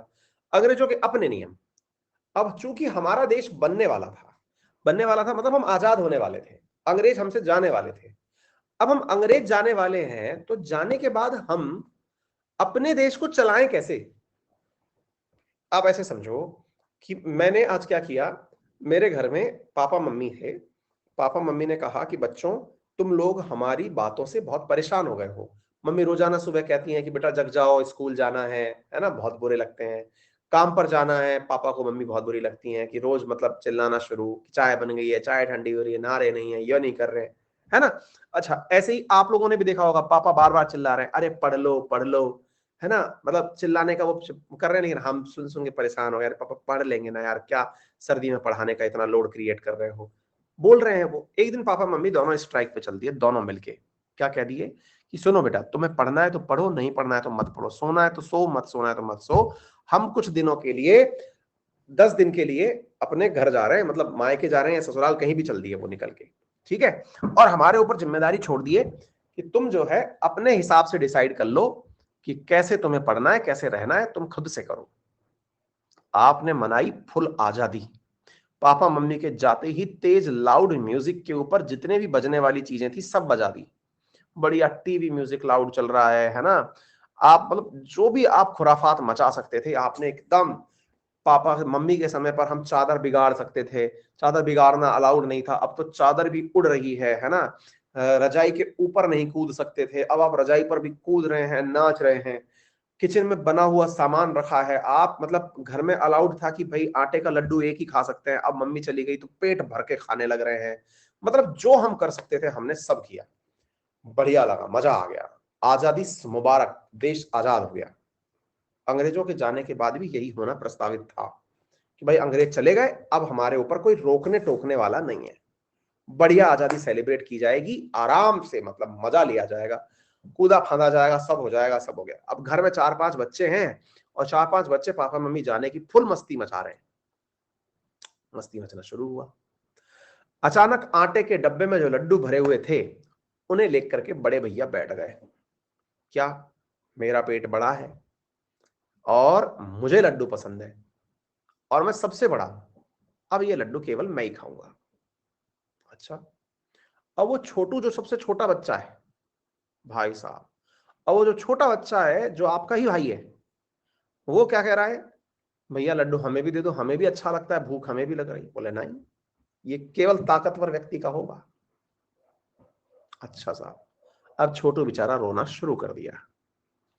अंग्रेजों के अपने नियम। अब चूंकि हमारा देश बनने वाला था मतलब हम आजाद होने वाले थे, अंग्रेज हमसे जाने वाले थे। अब हम अंग्रेज जाने वाले हैं, तो जाने के बाद हम अपने देश को चलाएं कैसे? आप ऐसे समझो कि मैंने आज क्या किया, मेरे घर में पापा मम्मी है, पापा मम्मी ने कहा कि बच्चों तुम लोग हमारी बातों से बहुत परेशान हो गए हो। मम्मी रोजाना सुबह कहती हैं कि बेटा जग जाओ, स्कूल जाना है ना, बहुत बुरे लगते हैं। काम पर जाना है, पापा को मम्मी बहुत बुरी लगती हैं कि रोज मतलब चिल्लाना शुरू, चाय बन गई है, चाय ठंडी हो रही है, नहा रहे नहीं है, ये नहीं कर रहे, है ना। अच्छा ऐसे ही आप लोगों ने भी देखा होगा, पापा बार बार चिल्ला रहे हैं अरे पढ़ लो पढ़ लो, है ना। मतलब चिल्लाने का वो कर रहे हैं, लेकिन हम सुन सुन के परेशान हो गए, अरे पापा पढ़ लेंगे ना यार, क्या सर्दी में पढ़ाने का इतना लोड क्रिएट कर रहे हो, बोल रहे हैं वो। एक दिन पापा मम्मी दोनों स्ट्राइक पे चल दिए, दोनों मिलके क्या कह दिए कि सुनो बेटा, तुम्हें पढ़ना है तो पढ़ो, नहीं पढ़ना है तो मत पढ़ो, सोना है तो सो, मत सोना है तो मत सो। हम कुछ दिनों के लिए 10 दिन के लिए अपने घर जा रहे हैं, मतलब मायके जा रहे हैं, ससुराल कहीं भी चल दिए वो निकल के। ठीक है, और हमारे ऊपर जिम्मेदारी छोड़ दिए कि तुम जो है अपने हिसाब से डिसाइड कर लो कि कैसे तुम्हें पढ़ना है, कैसे रहना है, तुम खुद से करो। आपने मनाई फुल आजादी। पापा मम्मी के जाते ही तेज लाउड म्यूजिक के ऊपर जितने भी बजने वाली चीजें थी सब बजा दी। बढ़िया टीवी म्यूजिक लाउड चल रहा है ना। आप मतलब जो भी आप खुराफात मचा सकते थे आपने एकदम। पापा मम्मी के समय पर हम चादर बिगाड़ सकते थे, चादर बिगाड़ना अलाउड नहीं था, अब तो चादर भी उड़ रही है ना। रजाई के ऊपर नहीं कूद सकते थे, अब आप रजाई पर भी कूद रहे हैं, नाच रहे हैं। किचन में बना हुआ सामान रखा है, आप मतलब घर में अलाउड था कि भाई आटे का लड्डू एक ही खा सकते हैं, अब मम्मी चली गई तो पेट भर के खाने लग रहे हैं। मतलब जो हम कर सकते थे हमने सब किया। बढ़िया लगा, मजा आ गया। आजादी मुबारक, देश आजाद हो गया। अंग्रेजों के जाने के बाद भी यही होना प्रस्तावित था कि भाई अंग्रेज चले गए, अब हमारे ऊपर कोई रोकने टोकने वाला नहीं है। बढ़िया आजादी सेलिब्रेट की जाएगी आराम से, मतलब मजा लिया जाएगा, कूदा फांदा जाएगा, सब हो जाएगा, सब हो गया। अब घर में 4-5 बच्चे हैं और 4-5 बच्चे पापा मम्मी जाने की फुल मस्ती मचा रहे हैं। मस्ती मचना शुरू हुआ। अचानक आटे के डब्बे में जो लड्डू भरे हुए थे उन्हें लेकर करके बड़े भैया बैठ गए। क्या, मेरा पेट बड़ा है और मुझे लड्डू पसंद है और मैं सबसे बड़ा हूं, अब ये लड्डू केवल मैं ही खाऊंगा। अच्छा, अब वो छोटू जो सबसे छोटा बच्चा है, भाई साहब, अब वो जो छोटा बच्चा है जो आपका ही भाई है, वो क्या कह रहा है, भैया लड्डू हमें भी दे दो, हमें भी अच्छा लगता है, भूख हमें भी लग रही है। बोले नहीं, ये केवल ताकतवर व्यक्ति का होगा। अच्छा साहब, अब छोटू बेचारा रोना शुरू कर दिया।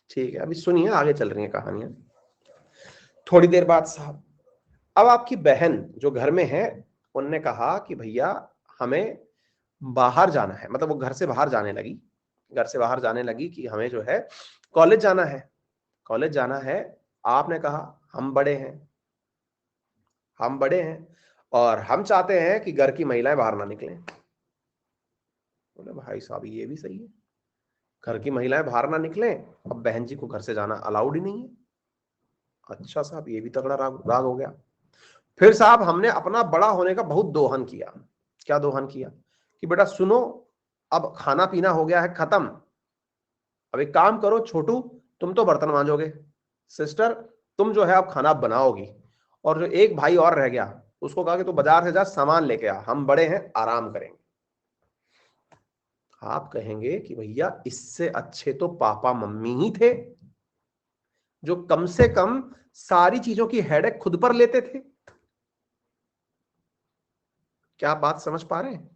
ठीक है, अभी सुनिए आगे चल रही है कहानियां। थोड़ी देर बाद साहब, अब आपकी बहन जो घर में है उनने कहा कि भैया हमें बाहर जाना है, मतलब वो घर से बाहर जाने लगी, घर से बाहर जाने लगी कि हमें जो है कॉलेज जाना है, कॉलेज जाना है। आपने कहा हम बड़े हैं, हम बड़े हैं और हम चाहते हैं कि घर की महिलाएं बाहर ना निकलें। बोले भाई साहब ये भी सही है, घर की महिलाएं बाहर ना निकलें, अब बहन जी को घर से जाना अलाउड ही नहीं है। अच्छा साहब, ये भी तगड़ा राग राग हो गया। फिर साहब हमने अपना बड़ा होने का बहुत दोहन किया। क्या दोहन किया कि बेटा सुनो, अब खाना पीना हो गया है खत्म, अब एक काम करो छोटू, तुम तो बर्तन मांजोगे, सिस्टर तुम जो है अब खाना बनाओगी, और जो एक भाई और रह गया उसको कहा कि तू बाजार से जा सामान लेके आ, हम बड़े हैं आराम करेंगे। आप कहेंगे कि भैया इससे अच्छे तो पापा मम्मी ही थे, जो कम से कम सारी चीजों की हेडेक खुद पर लेते थे। क्या आप बात समझ पा रहे हैं?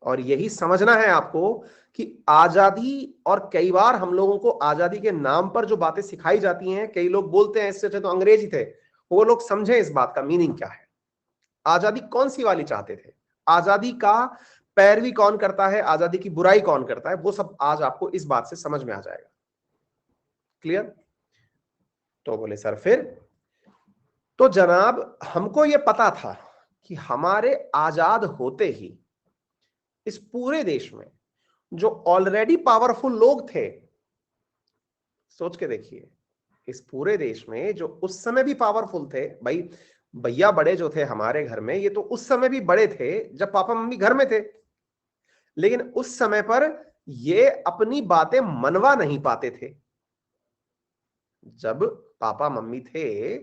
और यही समझना है आपको कि आजादी, और कई बार हम लोगों को आजादी के नाम पर जो बातें सिखाई जाती हैं, कई लोग बोलते हैं इससे तो अंग्रेज ही थे, वो लोग समझे इस बात का मीनिंग क्या है। आजादी कौन सी वाली चाहते थे, आजादी का पैरवी कौन करता है, आजादी की बुराई कौन करता है, वो सब आज आपको इस बात से समझ में आ जाएगा। क्लियर? तो बोले सर फिर? तो जनाब हमको ये पता था कि हमारे आजाद होते ही इस पूरे देश में जो ऑलरेडी पावरफुल लोग थे, सोच के देखिए, इस पूरे देश में जो उस समय भी पावरफुल थे, भाई भैया बड़े जो थे हमारे घर में, ये तो उस समय भी बड़े थे जब पापा मम्मी घर में थे, लेकिन उस समय पर ये अपनी बातें मनवा नहीं पाते थे। जब पापा मम्मी थे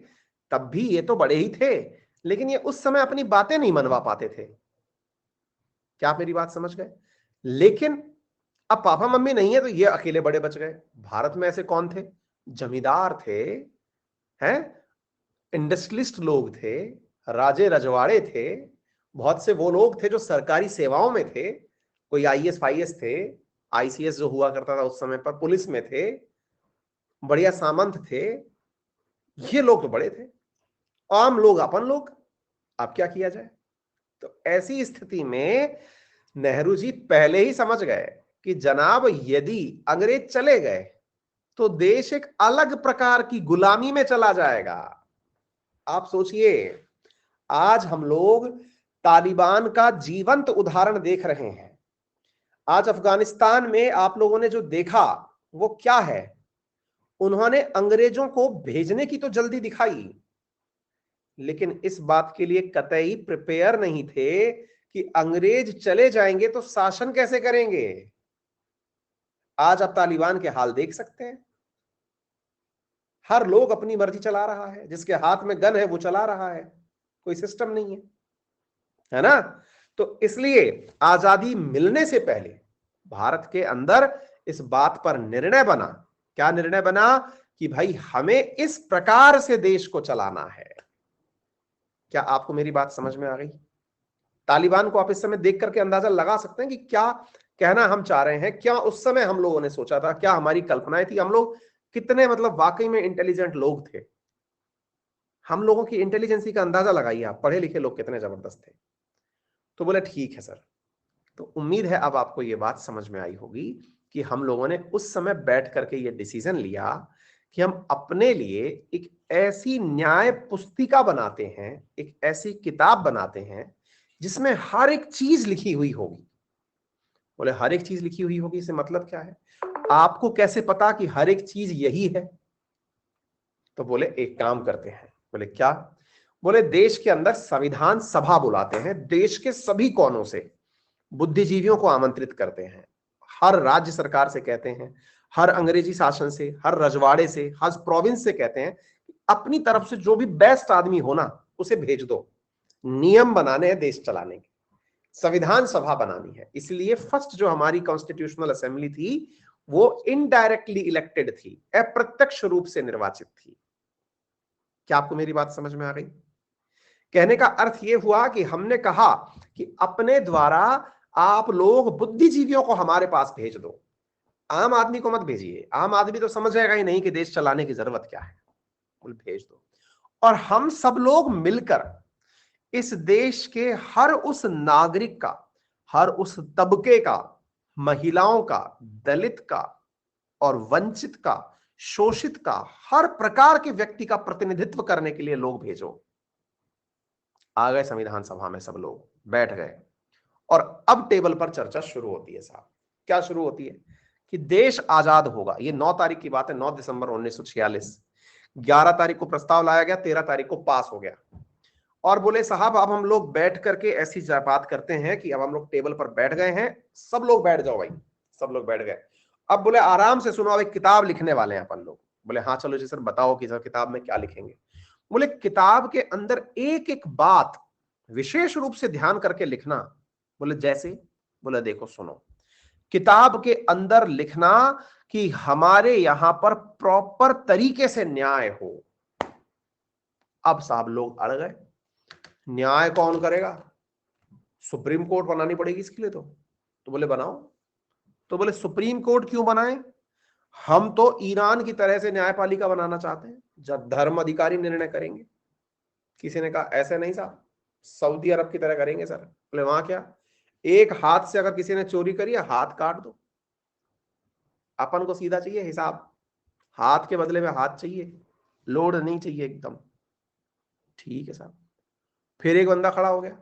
तब भी ये तो बड़े ही थे, लेकिन ये उस समय अपनी बातें नहीं मनवा पाते थे। क्या आप मेरी बात समझ गए? लेकिन अब पापा मम्मी नहीं है तो ये अकेले बड़े बच गए। भारत में ऐसे कौन थे? जमींदार थे, हैं, इंडस्ट्रियलिस्ट लोग थे, राजे रजवाड़े थे, बहुत से वो लोग थे जो सरकारी सेवाओं में थे, कोई आईएएस फाईएएस थे, आईसीएस जो हुआ करता था उस समय पर, पुलिस में थे, बढ़िया सामंत थे। ये लोग तो बड़े थे, आम लोग अपन लोग। अब क्या किया जाए? तो ऐसी स्थिति में नेहरू जी पहले ही समझ गए कि जनाब यदि अंग्रेज चले गए तो देश एक अलग प्रकार की गुलामी में चला जाएगा। आप सोचिए, आज हम लोग तालिबान का जीवंत उदाहरण देख रहे हैं। आज अफगानिस्तान में आप लोगों ने जो देखा वो क्या है? उन्होंने अंग्रेजों को भेजने की तो जल्दी दिखाई, लेकिन इस बात के लिए कतई प्रिपेयर नहीं थे कि अंग्रेज चले जाएंगे तो शासन कैसे करेंगे। आज आप तालिबान के हाल देख सकते हैं, हर लोग अपनी मर्जी चला रहा है, जिसके हाथ में गन है वो चला रहा है, कोई सिस्टम नहीं है ना? तो इसलिए आजादी मिलने से पहले भारत के अंदर इस बात पर निर्णय बना। क्या निर्णय बना? कि भाई हमें इस प्रकार से देश को चलाना है। क्या आपको मेरी बात समझ में आ गई? तालिबान को आप इस समय देख करके अंदाजा लगा सकते हैं कि क्या कहना हम चाह रहे हैं, क्या उस समय हम लोगों ने सोचा था, क्या हमारी कल्पनाएं थी, हम लोग कितने मतलब वाकई में इंटेलिजेंट लोग थे। हम लोगों की इंटेलिजेंसी का अंदाजा लगाइए आप, पढ़े लिखे लोग कितने जबरदस्त थे। तो बोले ठीक है सर। तो उम्मीद है अब आपको यह बात समझ में आई होगी कि हम लोगों ने उस समय बैठ करके यह डिसीजन लिया कि हम अपने लिए एक ऐसी न्याय पुस्तिका बनाते हैं, एक ऐसी किताब बनाते हैं जिसमें हर एक चीज लिखी हुई होगी। बोले हर एक चीज लिखी हुई होगी, इससे मतलब क्या है? आपको कैसे पता कि हर एक चीज यही है? तो बोले एक काम करते हैं। बोले क्या? बोले देश के अंदर संविधान सभा बुलाते हैं, देश के सभी कोनों से बुद्धिजीवियों को आमंत्रित करते हैं, हर राज्य सरकार से कहते हैं, हर अंग्रेजी शासन से, हर रजवाड़े से, हर प्रोविंस से कहते हैं अपनी तरफ से जो भी बेस्ट आदमी हो ना उसे भेज दो। नियम बनाने हैं देश चलाने के, संविधान सभा बनानी है। इसलिए फर्स्ट जो हमारी कॉन्स्टिट्यूशनल असेंबली थी वो इनडायरेक्टली इलेक्टेड थी, अप्रत्यक्ष रूप से निर्वाचित थी। क्या आपको मेरी बात समझ में आ गई? कहने का अर्थ यह हुआ कि हमने कहा कि अपने द्वारा आप लोग बुद्धिजीवियों को हमारे पास भेज दो, आम आदमी को मत भेजिए। आम आदमी तो समझेगा ही नहीं कि देश चलाने की जरूरत क्या है, भेज दो। और हम सब लोग मिलकर इस देश के हर उस नागरिक का, हर उस तबके का, महिलाओं का, दलित का और वंचित का, शोषित का, हर प्रकार के व्यक्ति का प्रतिनिधित्व करने के लिए लोग भेजो। आ गए संविधान सभा में, सब लोग बैठ गए और अब टेबल पर चर्चा शुरू होती है। साहब क्या शुरू होती है? कि देश आजाद होगा। ये 9 तारीख की बात है, 9 दिसंबर 1946। 11 तारीख को प्रस्ताव लाया गया, 13 तारीख को पास हो गया। और बोले साहब अब हम लोग बैठ करके ऐसी बात करते हैं कि अब हम लोग टेबल पर बैठ गए हैं, सब लोग बैठ जाओ भाई। सब लोग बैठ गए। अब बोले आराम से सुनो, अब एक किताब लिखने वाले हैं अपन लोग। बोले हाँ चलो जी सर, बताओ कि सर किताब में क्या लिखेंगे। बोले किताब के अंदर एक एक बात विशेष रूप से ध्यान करके लिखना। बोले जैसे? बोले देखो सुनो, किताब के अंदर लिखना कि हमारे यहां पर प्रॉपर तरीके से न्याय हो। अब साहब लोग अड़ गए, न्याय कौन करेगा? सुप्रीम कोर्ट बनानी पड़ेगी इसके लिए। तो बोले बनाओ। तो बोले सुप्रीम कोर्ट क्यों बनाए? हम तो ईरान की तरह से न्यायपालिका बनाना चाहते हैं जब धर्म अधिकारी निर्णय करेंगे। किसी ने कहा ऐसे नहीं साहब, सऊदी अरब की तरह करेंगे सर। बोले वहां क्या? एक हाथ से अगर किसी ने चोरी करी है, हाथ काट दो। अपन को सीधा चाहिए हिसाब, हाथ के बदले में हाथ चाहिए, लोड नहीं चाहिए एकदम। ठीक है साहब। फिर एक बंदा खड़ा हो गया,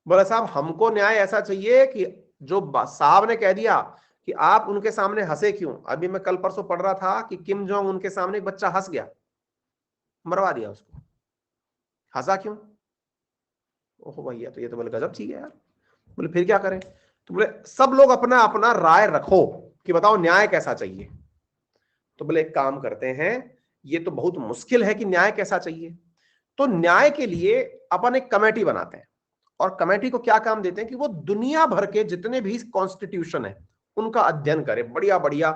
बोला साहब हमको न्याय ऐसा चाहिए कि जो साहब ने कह दिया कि आप उनके सामने हंसे क्यों। अभी मैं कल परसों पढ़ रहा था कि किम जोंग उनके सामने एक बच्चा हंस गया, मरवा दिया उसको। हंसा क्यों? ओहो भैया, तो ये तो बोले गजब चीज है यार। बोले फिर क्या करें? तो बोले सब लोग अपना अपना राय रखो कि बताओ न्याय कैसा चाहिए। तो बोले एक काम करते हैं, ये तो बहुत मुश्किल है कि न्याय कैसा चाहिए। तो न्याय के लिए अपन एक कमेटी बनाते हैं, और कमेटी को क्या काम देते हैं कि वो दुनिया भर के जितने भी कॉन्स्टिट्यूशन है उनका अध्ययन करे, बढ़िया बढ़िया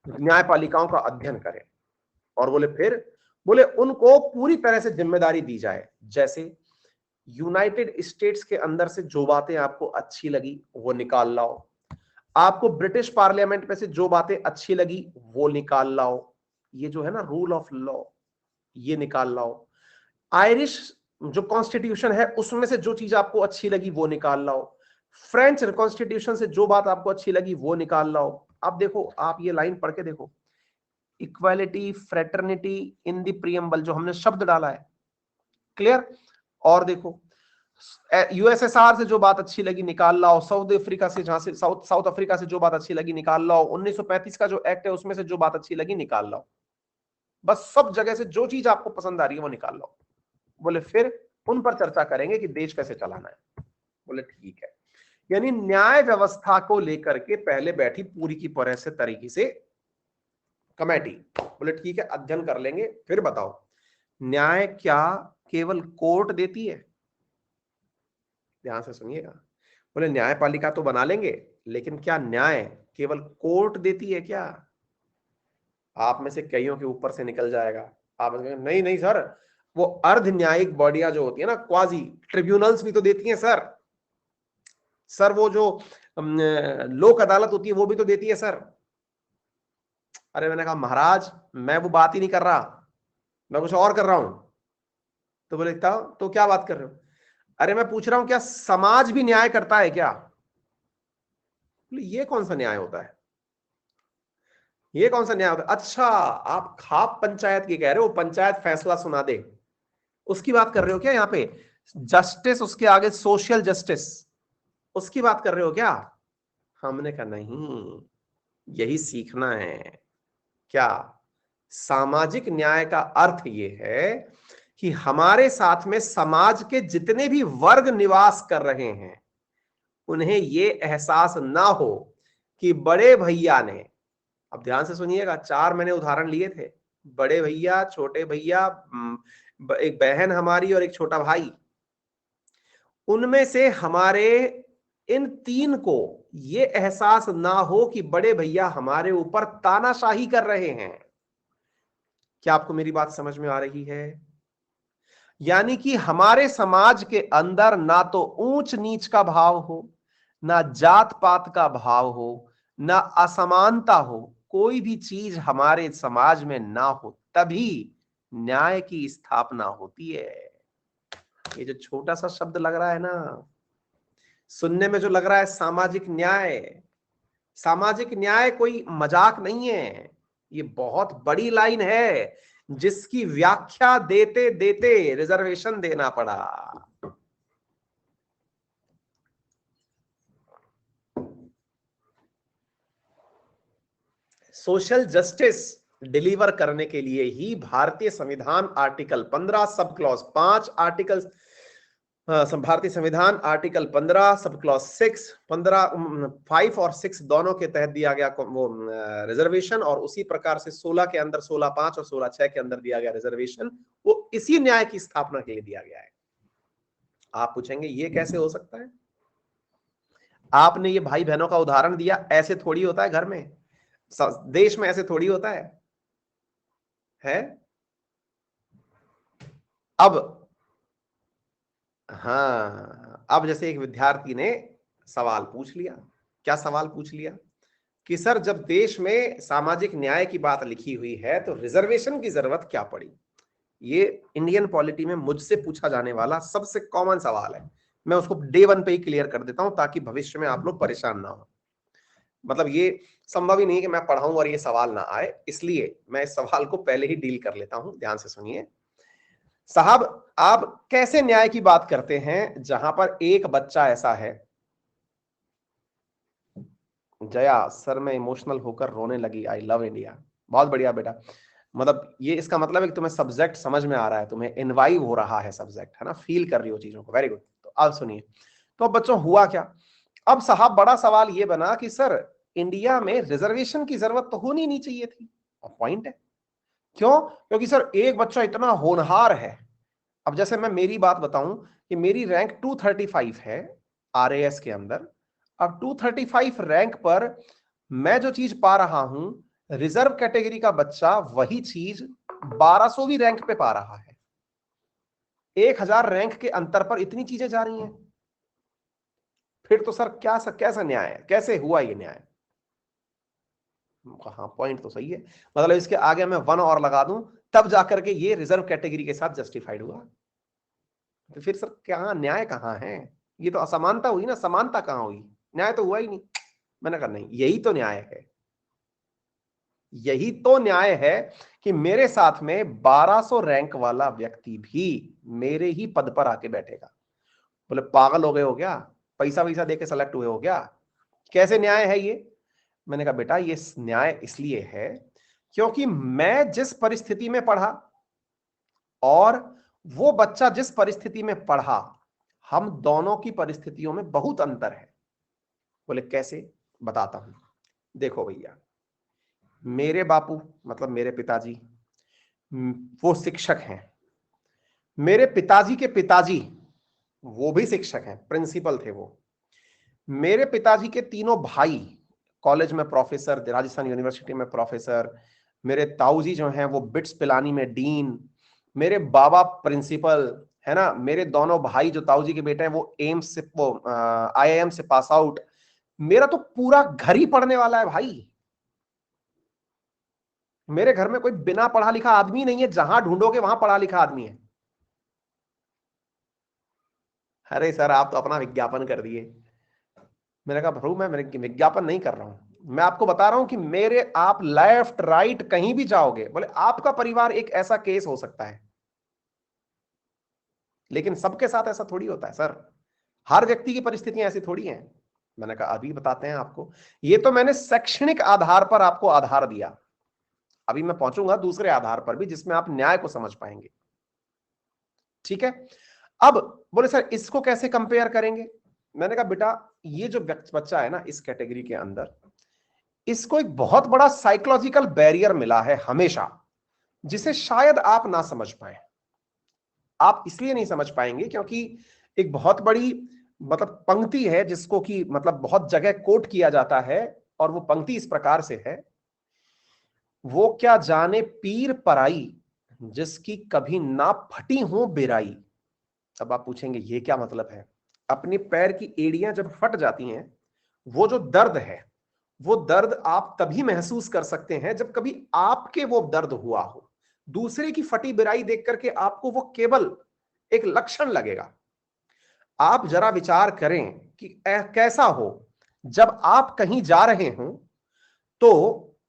न्यायपालिकाओं का अध्ययन करे। और बोले फिर बोले उनको पूरी तरह से जिम्मेदारी दी जाए। जैसे यूनाइटेड स्टेट्स के अंदर से जो बातें आपको अच्छी लगी वो निकाल लाओ, आपको ब्रिटिश पार्लियामेंट में से जो बातें अच्छी लगी वो निकाल लाओ, ये जो है ना रूल ऑफ लॉ, ये निकाल लाओ। आयरिश जो कॉन्स्टिट्यूशन है उसमें से जो चीज आपको अच्छी लगी वो निकाल लाओ। फ्रेंच कॉन्स्टिट्यूशन से जो बात आपको अच्छी लगी वो निकाल लाओ। अब देखो, आप ये लाइन पढ़ के देखो, equality fraternity in the preamble, जो हमने शब्द डाला है, क्लियर। और देखो यूएसएसआर से जो बात अच्छी लगी निकाल लाओ, साउथ अफ्रीका से, जहां से साउथ अफ्रीका से जो बात अच्छी लगी निकाल लाओ, 1935 का जो एक्ट है उसमें से जो बात अच्छी लगी निकाल लाओ। बस सब जगह से जो चीज आपको पसंद आ रही है वो निकाल लो। बोले फिर उन पर चर्चा करेंगे कि देश कैसे चलाना है। बोले ठीक है। यानी न्याय व्यवस्था को लेकर के पहले बैठी पूरी की पूरी से तरीके से कमेटी। बोले ठीक है, अध्ययन कर लेंगे, फिर बताओ न्याय क्या केवल कोर्ट देती है? ध्यान से सुनिएगा। बोले न्यायपालिका तो बना लेंगे, लेकिन क्या न्याय केवल कोर्ट देती है क्या? आप में से कईयों के ऊपर से निकल जाएगा। आप नहीं नहीं सर, वो अर्ध न्यायिक बॉडियां जो होती है ना, क्वाजी ट्रिब्यूनल्स भी तो देती हैं सर। सर वो जो लोक अदालत होती है वो भी तो देती है सर। अरे मैंने कहा महाराज मैं वो बात ही नहीं कर रहा, मैं कुछ और कर रहा हूं। तो बोले तो क्या बात कर रहे हो? अरे मैं पूछ रहा हूं क्या समाज भी न्याय करता है क्या? ये कौन सा न्याय होता है? ये कौन सा न्याय होता है? अच्छा, आप खाप पंचायत की कह रहे हो, पंचायत फैसला सुना दे, उसकी बात कर रहे हो क्या? यहाँ पे जस्टिस, उसके आगे सोशल जस्टिस, उसकी बात कर रहे हो क्या? हमने कहा नहीं, यही सीखना है। क्या? सामाजिक न्याय का अर्थ यह है कि हमारे साथ में समाज के जितने भी वर्ग निवास कर रहे हैं उन्हें यह एहसास ना हो कि बड़े भैया ने, अब ध्यान से सुनिएगा, 4 मैंने उदाहरण लिए थे, बड़े भैया, छोटे भैया, एक बहन हमारी और एक छोटा भाई, उनमें से हमारे इन 3 को ये एहसास ना हो कि बड़े भैया हमारे ऊपर तानाशाही कर रहे हैं। क्या आपको मेरी बात समझ में आ रही है? यानी कि हमारे समाज के अंदर ना तो ऊंच नीच का भाव हो, ना जात पात का भाव हो, ना असमानता हो, कोई भी चीज हमारे समाज में ना हो, तभी न्याय की स्थापना होती है। ये जो छोटा सा शब्द लग रहा है ना, सुनने में जो लग रहा है सामाजिक न्याय, सामाजिक न्याय कोई मजाक नहीं है, ये बहुत बड़ी लाइन है जिसकी व्याख्या देते देते रिजर्वेशन देना पड़ा। सोशल जस्टिस डिलीवर करने के लिए ही भारतीय संविधान आर्टिकल 15 सब क्लॉज 5, आर्टिकल भारतीय संविधान आर्टिकल 15 सब क्लॉज 6, 5 और 6 दोनों के तहत दिया गया वो रिजर्वेशन, और उसी प्रकार से 16 के अंदर 16(5) और 16(6) के अंदर दिया गया रिजर्वेशन, वो इसी न्याय की स्थापना के लिए दिया गया है। आप पूछेंगे ये कैसे हो सकता है? आपने ये भाई बहनों का उदाहरण दिया, ऐसे थोड़ी होता है घर में, देश में ऐसे थोड़ी होता है? अब हाँ, अब जैसे एक विद्यार्थी ने सवाल पूछ लिया, क्या सवाल पूछ लिया कि सर जब देश में सामाजिक न्याय की बात लिखी हुई है तो रिजर्वेशन की जरूरत क्या पड़ी? ये इंडियन पॉलिटी में मुझसे पूछा जाने वाला सबसे कॉमन सवाल है। मैं उसको डे 1 पे ही क्लियर कर देता हूं ताकि भविष्य में आप लोग परेशान ना हो। मतलब ये संभव ही नहीं कि मैं पढ़ाऊं और ये सवाल ना आए, इसलिए मैं इस सवाल को पहले ही डील कर लेता हूं। ध्यान से सुनिए साहब, आप कैसे न्याय की बात करते हैं जहां पर एक बच्चा ऐसा है, जया सर मैं इमोशनल होकर रोने लगी, आई लव इंडिया। बहुत बढ़िया बेटा, मतलब ये इसका मतलब है कि तुम्हें सब्जेक्ट समझ में आ रहा है, तुम्हें इनवाइव हो रहा है सब्जेक्ट, है ना, फील कर रही हो चीजों को, वेरी गुड। तो अब सुनिए, तो अब बच्चों हुआ क्या? अब साहब बड़ा सवाल ये बना कि सर इंडिया में रिजर्वेशन की जरूरत तो होनी नहीं चाहिए थी। और पॉइंट है क्यों? क्योंकि सर एक बच्चा इतना होनहार है। अब जैसे मैं मेरी बात बताऊं कि मेरी रैंक 235 है आरएएस के अंदर। अब 235 रैंक पर मैं जो चीज पा रहा हूं, रिजर्व कैटेगरी का बच्चा वही चीज 1200वीं रैंक पे पा रहा है। 1000 रैंक के अंतर पर इतनी चीजें जा रही हैं। फिर तो सर कैसा न्याय है? कैसे हुआ ये न्याय? हाँ पॉइंट तो सही है, मतलब इसके आगे मैं 1 और लगा दूं तब जाकर के ये रिजर्व कैटेगरी के साथ जस्टिफाइड हुआ। तो फिर सर कहां न्याय कहां है? ये तो असमानता हुई ना, समानता कहां हुई? न्याय तो हुआ ही नहीं। मैंने कहा नहीं, यही तो न्याय है, यही तो न्याय है कि मेरे साथ में 1200 रैंक वाला व्यक्ति भी मेरे ही पद पर आके बैठेगा। बोले पागल हो गए हो क्या? पैसा वैसा देके सेलेक्ट हुए हो क्या? कैसे न्याय है ये? मैंने कहा बेटा ये न्याय इसलिए है क्योंकि मैं जिस परिस्थिति में पढ़ा और वो बच्चा जिस परिस्थिति में पढ़ा, हम दोनों की परिस्थितियों में बहुत अंतर है। बोले कैसे? बताता हूं। देखो भैया, मेरे बापू मतलब मेरे पिताजी वो शिक्षक हैं, मेरे पिताजी के पिताजी वो भी शिक्षक हैं, प्रिंसिपल थे वो। मेरे पिताजी के तीनों भाई कॉलेज में प्रोफेसर, राजस्थान यूनिवर्सिटी में प्रोफेसर। मेरे ताऊजी जो हैं वो बिट्स पिलानी में डीन। मेरे बाबा प्रिंसिपल, है ना। मेरे दोनों भाई जो ताऊजी के बेटे हैं वो एम्स से, वो आईआईएम से पास आउट। मेरा तो पूरा घर ही पढ़ने वाला है भाई। मेरे घर में कोई बिना पढ़ा लिखा आदमी नहीं है, जहां ढूंढोगे वहां पढ़ा लिखा आदमी है। अरे सर आप तो अपना विज्ञापन कर दिए। मैंने कहा प्रभु मैं विज्ञापन नहीं कर रहा हूं, मैं आपको बता रहा हूं कि मेरे आप लेफ्ट राइट कहीं भी जाओगे, बोले आपका परिवार एक ऐसा केस हो सकता है, लेकिन सबके साथ ऐसा थोड़ी होता है सर। हर व्यक्ति की परिस्थितियां ऐसी थोड़ी हैं। मैंने कहा अभी बताते हैं आपको। ये तो मैंने शैक्षणिक आधार पर आपको आधार दिया, अभी मैं पहुंचूंगा दूसरे आधार पर भी जिसमें आप न्याय को समझ पाएंगे। ठीक है, अब बोले सर इसको कैसे कंपेयर करेंगे? मैंने कहा बेटा ये जो बच्चा है ना इस कैटेगरी के अंदर, इसको एक बहुत बड़ा साइकोलॉजिकल बैरियर मिला है हमेशा, जिसे शायद आप ना समझ पाए। आप इसलिए नहीं समझ पाएंगे क्योंकि एक बहुत बड़ी मतलब पंक्ति है जिसको कि मतलब बहुत जगह कोट किया जाता है, और वो पंक्ति इस प्रकार से है, वो क्या जाने पीर पराई जिसकी कभी ना फटी हो बेराई। अब आप पूछेंगे ये क्या मतलब है? अपनी पैर की एड़ियां जब फट जाती हैं, वो जो दर्द है, वो दर्द आप तभी महसूस कर सकते हैं जब कभी आपके वो दर्द हुआ हो। दूसरे की फटी बिराई देख करके आपको वो केवल एक लक्षण लगेगा। आप जरा विचार करें कि कैसा हो जब आप कहीं जा रहे हो तो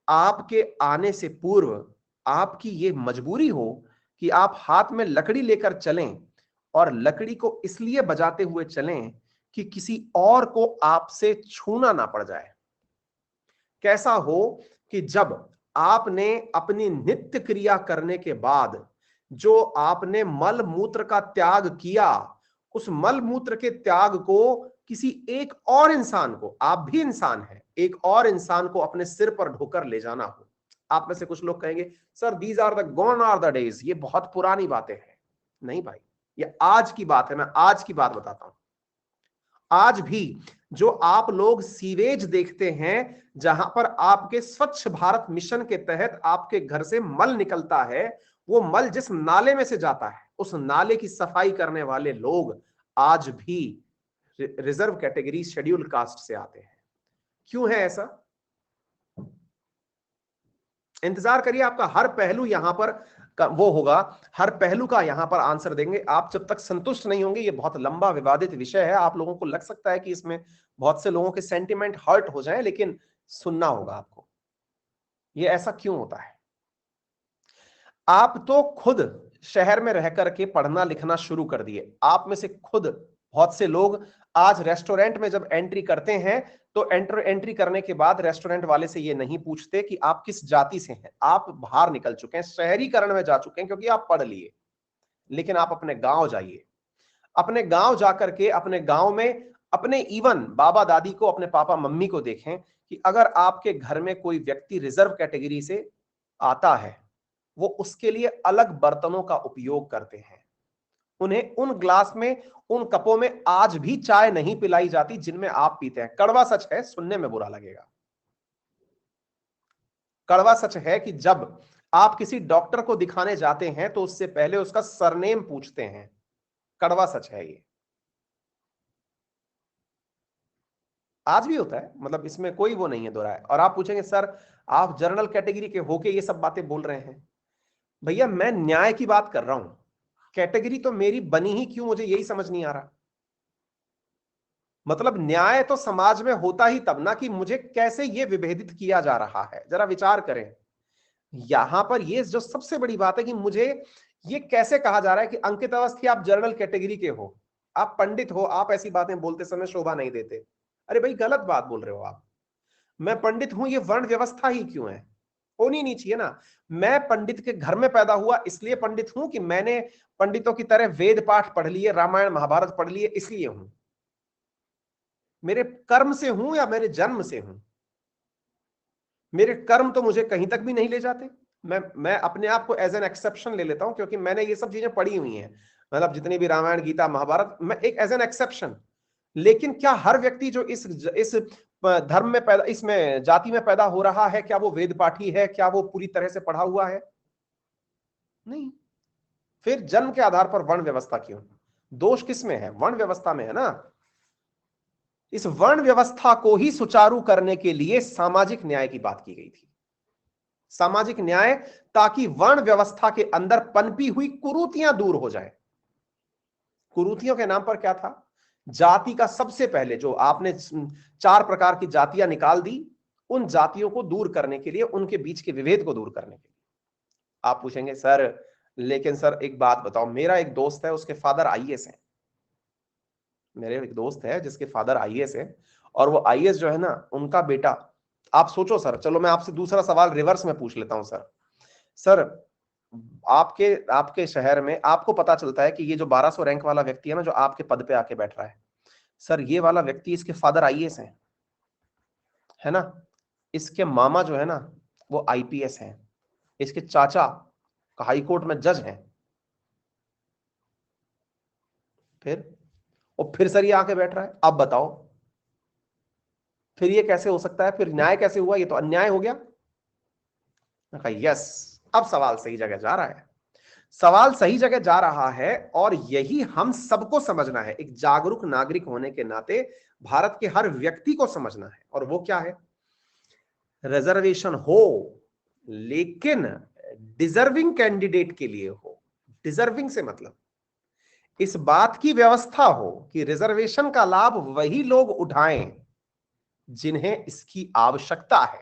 आपके आने से पूर्व आपकी ये मजबूरी हो कि आप हाथ में लकड़ी लेकर चलें, और लकड़ी को इसलिए बजाते हुए चलें कि किसी और को आपसे छूना ना पड़ जाए। कैसा हो कि जब आपने अपनी नित्य क्रिया करने के बाद जो आपने मल मूत्र का त्याग किया उस मल मूत्र के त्याग को किसी एक और इंसान को, आप भी इंसान हैं, एक और इंसान को अपने सिर पर ढोकर ले जाना हो। आप में से कुछ लोग कहेंगे sir these are the gone are the days, ये बहुत पुरानी बातें हैं। नहीं भाई, ये आज की बात है। मैं आज की बात बताता हूं। आज भी जो आप लोग सीवेज देखते हैं, जहां पर आपके स्वच्छ भारत मिशन के तहत आपके घर से मल निकलता है, वो मल जिस नाले में से जाता है, उस नाले की सफाई करने वाले लोग आज भी रिजर्व कैटेगरी शेड्यूल कास्ट से आते हैं। क्यों है ऐसा? इंतजार करिए, आपका हर पहलू यहां पर वो होगा, हर पहलू का यहां पर आंसर देंगे। आप जब तक संतुष्ट नहीं होंगे, ये बहुत लंबा विवादित विषय है, आप लोगों को लग सकता है कि इसमें बहुत से लोगों के सेंटिमेंट हर्ट हो जाएं, लेकिन सुनना होगा आपको। ये ऐसा क्यों होता है? आप तो खुद शहर में रह करके पढ़ना लिखना शुरू कर दिए। आप में से खुद बहुत से लोग आज रेस्टोरेंट में जब एंट्री करते हैं, तो एंट्री करने के बाद रेस्टोरेंट वाले से ये नहीं पूछते कि आप किस जाति से हैं। आप बाहर निकल चुके हैं, शहरीकरण में जा चुके हैं, क्योंकि आप पढ़ लिए। लेकिन आप अपने गांव जाइए, अपने गांव जाकर के अपने गांव में अपने इवन बाबा दादी को, अपने पापा मम्मी को देखें कि अगर आपके घर में कोई व्यक्ति रिजर्व कैटेगरी से आता है, वो उसके लिए अलग बर्तनों का उपयोग करते हैं। उन्हें उन ग्लास में, उन कपों में आज भी चाय नहीं पिलाई जाती जिनमें आप पीते हैं। कड़वा सच है, सुनने में बुरा लगेगा। कड़वा सच है कि जब आप किसी डॉक्टर को दिखाने जाते हैं तो उससे पहले उसका सरनेम पूछते हैं। कड़वा सच है ये, आज भी होता है, मतलब इसमें कोई वो नहीं है दो राय। और आप पूछेंगे सर आप जनरल कैटेगरी के होके ये सब बातें बोल रहे हैं। भैया मैं न्याय की बात कर रहा हूं, कैटेगरी तो मेरी बनी ही क्यों, मुझे यही समझ नहीं आ रहा। मतलब न्याय तो समाज में होता ही तब ना, कि मुझे कैसे ये विभेदित किया जा रहा है। जरा विचार करें, यहां पर ये जो सबसे बड़ी बात है कि मुझे ये कैसे कहा जा रहा है कि अंकित अवस्थी आप जनरल कैटेगरी के हो, आप पंडित हो, आप ऐसी बातें बोलते समय शोभा नहीं देते। अरे भाई गलत बात बोल रहे हो आप। मैं पंडित हूं, ये वर्ण व्यवस्था ही क्यों है? होनी नहीं चाहिए ना। मैं पंडित के घर में पैदा हुआ इसलिए पंडित हूं कि मैंने पंडितों की तरह वेद पाठ पढ़ लिए, रामायण महाभारत पढ़ लिए, इसलिए हूं। मेरे कर्म से हूं या मेरे जन्म से हूं? मेरे कर्म तो मुझे कहीं तक भी नहीं ले जाते। मैं अपने आप को एज एन एक्सेप्शन ले लेता हूं, क्योंकि मैंने ये सब चीजें पढ़ी हुई हैं, मतलब जितनी भी रामायण गीता महाभारत, मैं एक एज एन एक्सेप्शन। लेकिन क्या हर व्यक्ति जो इस धर्म में पैदा, इसमें जाति में पैदा हो रहा है, क्या वो वेद पाठी है? क्या वो पूरी तरह से पढ़ा हुआ है? नहीं। फिर जन्म के आधार पर वर्ण व्यवस्था क्यों? दोष किसमें है? वर्ण व्यवस्था में है ना। इस वर्ण व्यवस्था को ही सुचारू करने के लिए सामाजिक न्याय की बात की गई थी। सामाजिक न्याय, ताकि वर्ण व्यवस्था के अंदर पनपी हुई कुरीतियां दूर हो जाए। कुरीतियों के नाम पर क्या था? जाति का सबसे पहले जो आपने 4 प्रकार की जातियां निकाल दी, उन जातियों को दूर करने के लिए, उनके बीच के विभेद को दूर करने के लिए। आप पूछेंगे सर लेकिन सर एक बात बताओ, मेरा एक दोस्त है, उसके फादर आईएएस हैं। मेरे एक दोस्त है जिसके फादर आईएएस है, और वो आईएएस जो है ना, उनका बेटा, आप सोचो सर, चलो मैं आपसे दूसरा सवाल रिवर्स में पूछ लेता हूं सर। सर आपके आपके शहर में आपको पता चलता है कि ये जो 1200 रैंक वाला व्यक्ति है ना, जो आपके पद पे आके बैठ रहा है, सर ये वाला व्यक्ति, इसके फादर आईएएस है ना, इसके मामा जो है ना वो आईपीएस हैं, इसके चाचा हाई कोर्ट में जज हैं। फिर सर ये आके बैठ रहा है। अब बताओ फिर ये कैसे हो सकता है? फिर न्याय कैसे हुआ? ये तो अन्याय हो गया। यस, अब सवाल सही जगह जा रहा है। सवाल सही जगह जा रहा है, और यही हम सबको समझना है। एक जागरूक नागरिक होने के नाते भारत के हर व्यक्ति को समझना है। और वो क्या है? रिजर्वेशन हो, लेकिन डिजर्विंग कैंडिडेट के लिए हो। डिजर्विंग से मतलब इस बात की व्यवस्था हो कि रिजर्वेशन का लाभ वही लोग उठाएं जिन्हें इसकी आवश्यकता है।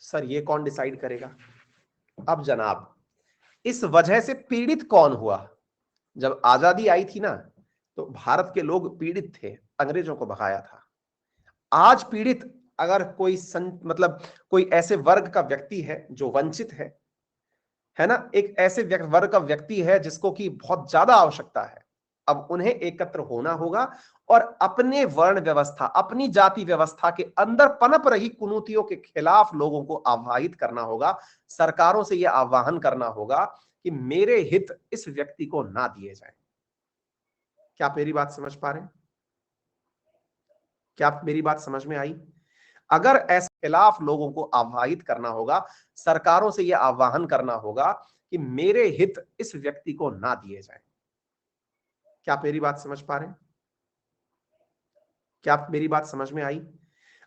सर ये कौन डिसाइड करेगा? अब जनाब, इस वजह से पीड़ित कौन हुआ? जब आजादी आई थी ना, तो भारत के लोग पीड़ित थे, अंग्रेजों को भगाया था। आज पीड़ित अगर मतलब कोई ऐसे वर्ग का व्यक्ति है जो वंचित है ना, एक ऐसे वर्ग का व्यक्ति है जिसको की बहुत ज्यादा आवश्यकता है, अब उन्हें एकत्र होना होगा और अपने वर्ण व्यवस्था, अपनी जाति व्यवस्था के अंदर पनप रही कुनीतियों के खिलाफ लोगों को आह्वाहित करना होगा। सरकारों से यह आह्वान करना होगा कि मेरे हित इस व्यक्ति को ना दिए जाएं। क्या आप मेरी बात समझ पा रहे हैं? क्या आप मेरी बात समझ में आई? अगर ऐसे खिलाफ लोगों को आह्वाहित करना होगा, सरकारों से यह आह्वान करना होगा कि मेरे हित इस व्यक्ति को ना दिए जाएं। क्या आप मेरी बात समझ पा रहे हैं? क्या आप मेरी बात समझ में आई?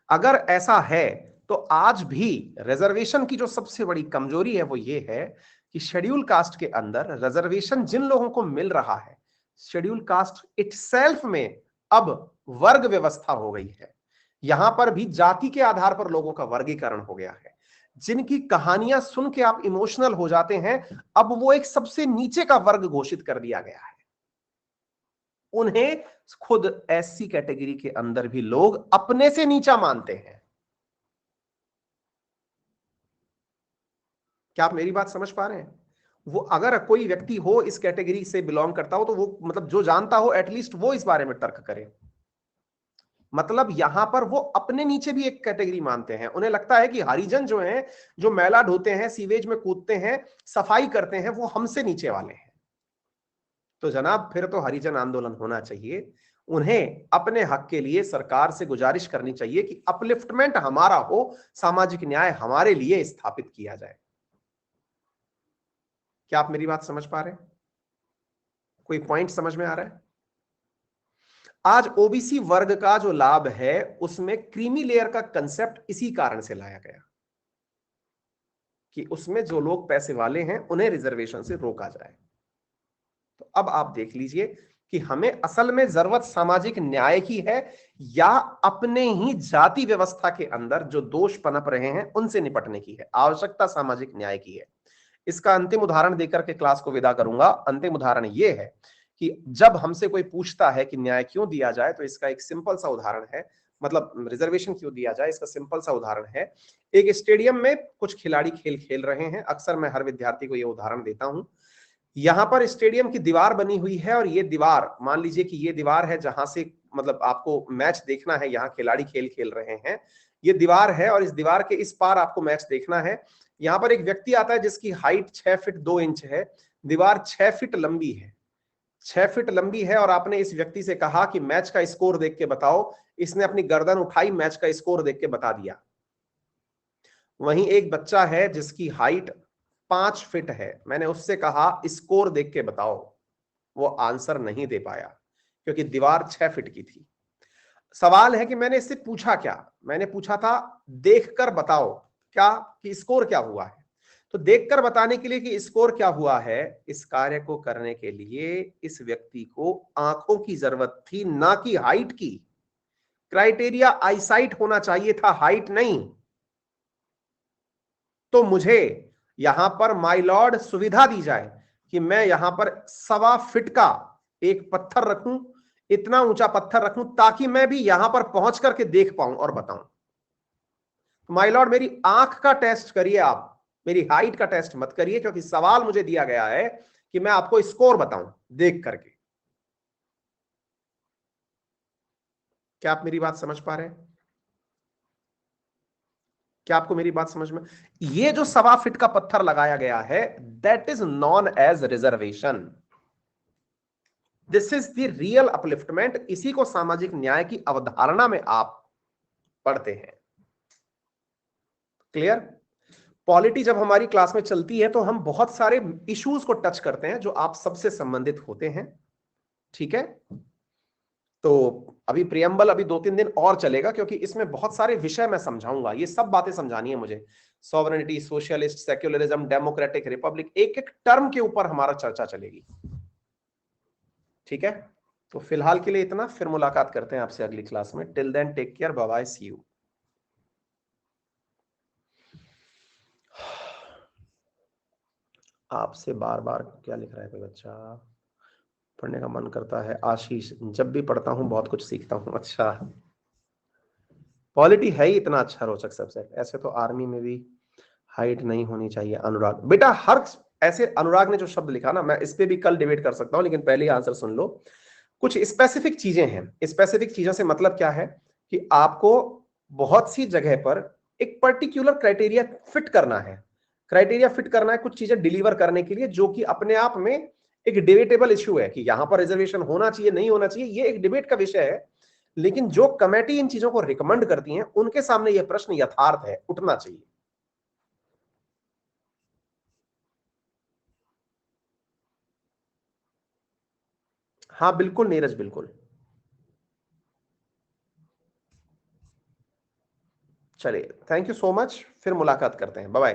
अगर ऐसा है तो आज भी रिजर्वेशन की जो सबसे बड़ी कमजोरी है वो ये है कि शेड्यूल कास्ट के अंदर रिजर्वेशन जिन लोगों को मिल रहा है, शेड्यूल कास्ट इटसेल्फ में अब वर्ग व्यवस्था हो गई है। यहां पर भी जाति के आधार पर लोगों का वर्गीकरण हो गया है। जिनकी कहानियां सुन के आप इमोशनल हो जाते हैं, अब वो एक सबसे नीचे का वर्ग घोषित कर दिया गया है। उन्हें खुद एससी कैटेगरी के अंदर भी लोग अपने से नीचा मानते हैं। क्या आप मेरी बात समझ पा रहे हैं? वो अगर कोई व्यक्ति हो इस कैटेगरी से बिलोंग करता हो तो वो मतलब जो जानता हो एटलीस्ट वो इस बारे में तर्क करे। मतलब यहां पर वो अपने नीचे भी एक कैटेगरी मानते हैं। उन्हें लगता है कि हरिजन जो हैं, जो मैला ढोते हैं, सीवेज में कूदते हैं, सफाई करते हैं, वो हमसे नीचे वाले हैं। तो जनाब फिर तो हरिजन आंदोलन होना चाहिए। उन्हें अपने हक के लिए सरकार से गुजारिश करनी चाहिए कि अपलिफ्टमेंट हमारा हो, सामाजिक न्याय हमारे लिए स्थापित किया जाए। क्या आप मेरी बात समझ पा रहे हैं? कोई पॉइंट समझ में आ रहा है? आज ओबीसी वर्ग का जो लाभ है उसमें क्रीमी लेयर का कंसेप्ट इसी कारण से लाया गया कि उसमें जो लोग पैसे वाले हैं उन्हें रिजर्वेशन से रोका जाए। तो अब आप देख लीजिए कि हमें असल में जरूरत सामाजिक न्याय की है या अपने ही जाति व्यवस्था के अंदर जो दोष पनप रहे हैं उनसे निपटने की है। आवश्यकता सामाजिक न्याय की है। इसका अंतिम उदाहरण देकर के क्लास को विदा करूंगा। अंतिम उदाहरण यह है कि जब हमसे कोई पूछता है कि न्याय क्यों दिया जाए, तो इसका एक सिंपल सा उदाहरण है, मतलब रिजर्वेशन क्यों दिया जाए, इसका सिंपल सा उदाहरण है। एक स्टेडियम में कुछ खिलाड़ी खेल खेल रहे हैं। अक्सर मैं हर विद्यार्थी को यह उदाहरण देता हूं। यहां पर स्टेडियम की दीवार बनी हुई है और ये दीवार, मान लीजिए कि ये दीवार है जहां से मतलब आपको मैच देखना है, यहाँ खिलाड़ी खेल खेल रहे हैं। ये दीवार है और इस दीवार के इस पार आपको मैच देखना है। यहां पर एक व्यक्ति आता है जिसकी हाइट 6 फीट 2 इंच है। दीवार 6 फीट लंबी है, 6 फीट लंबी है, और आपने इस व्यक्ति से कहा कि मैच का स्कोर देख के बताओ। इसने अपनी गर्दन उठाई, मैच का स्कोर देख के बता दिया। वहीं एक बच्चा है जिसकी हाइट 5 फीट है। मैंने उससे कहा स्कोर देख के बताओ, वो आंसर नहीं दे पाया क्योंकि दीवार 6 फीट की थी। सवाल है कि मैंने इससे पूछा क्या? मैंने पूछा था देखकर बताओ क्या कि स्कोर क्या हुआ है। तो देखकर बताने के लिए कि स्कोर क्या हुआ है, इस कार्य को करने के लिए इस व्यक्ति को आंखों की जरूरत थी, ना कि हाइट की। क्राइटेरिया आईसाइट होना चाहिए था, हाइट नहीं। तो मुझे यहां पर माय लॉर्ड सुविधा दी जाए कि मैं यहां पर 1.25 फीट का एक पत्थर रखूं, इतना ऊंचा पत्थर रखूं ताकि मैं भी यहां पर पहुंच करके देख पाऊं और बताऊं। माय लॉर्ड मेरी आंख का टेस्ट करिए, आप मेरी हाइट का टेस्ट मत करिए, क्योंकि सवाल मुझे दिया गया है कि मैं आपको स्कोर बताऊं देख करके। क्या आप मेरी बात समझ पा रहे हैं? क्या आपको मेरी बात समझ में? ये जो 1.25 फीट का पत्थर लगाया गया है, that is known as reservation. This is the real upliftment. इसी को सामाजिक न्याय की अवधारणा में आप पढ़ते हैं। क्लियर? पॉलिटी जब हमारी क्लास में चलती है तो हम बहुत सारे इश्यूज को टच करते हैं जो आप सबसे संबंधित होते हैं। ठीक है? तो अभी प्रियम्बल अभी 2-3 दिन और चलेगा क्योंकि इसमें बहुत सारे विषय मैं समझाऊंगा। ये सब बातें समझानी है मुझे। Sovereignty, socialist, secularism, democratic, Republic, एक एक टर्म के ऊपर हमारा चर्चा चलेगी। ठीक है? तो फिलहाल के लिए इतना, फिर मुलाकात करते हैं आपसे अगली क्लास में। Till then take care, bye bye, see you. आपसे बार बार क्या लिख रहा है कोई बच्चा? पढ़ने का मन करता है। आशीष, जब भी पढ़ता हूं बहुत कुछ सीखता हूं। अच्छा, पॉलिटी है ही इतना अच्छा रोचक सब्जेक्ट। ऐसे तो आर्मी में भी हाइट नहीं होनी चाहिए। अनुराग बेटा, हर ऐसे अनुराग ने जो शब्द लिखा ना, मैं इस पे भी कल डिबेट कर सकता हूं, लेकिन पहले ही आंसर सुन लो। कुछ स्पेसिफिक चीजें हैं। स्पेसिफिक चीजों से मतलब क्या है कि आपको बहुत सी जगह पर एक पर्टिकुलर क्राइटेरिया फिट करना है। क्राइटेरिया फिट करना है कुछ चीजें डिलीवर करने के लिए, जो कि अपने आप में एक डिबेटेबल इश्यू है कि यहां पर रिजर्वेशन होना चाहिए नहीं होना चाहिए, ये एक डिबेट का विषय है। लेकिन जो कमेटी इन चीजों को रिकमेंड करती है उनके सामने यह प्रश्न यथार्थ है, उठना चाहिए। हाँ बिल्कुल नीरज, बिल्कुल। चलिए, थैंक यू सो मच, फिर मुलाकात करते हैं, बाय बाय।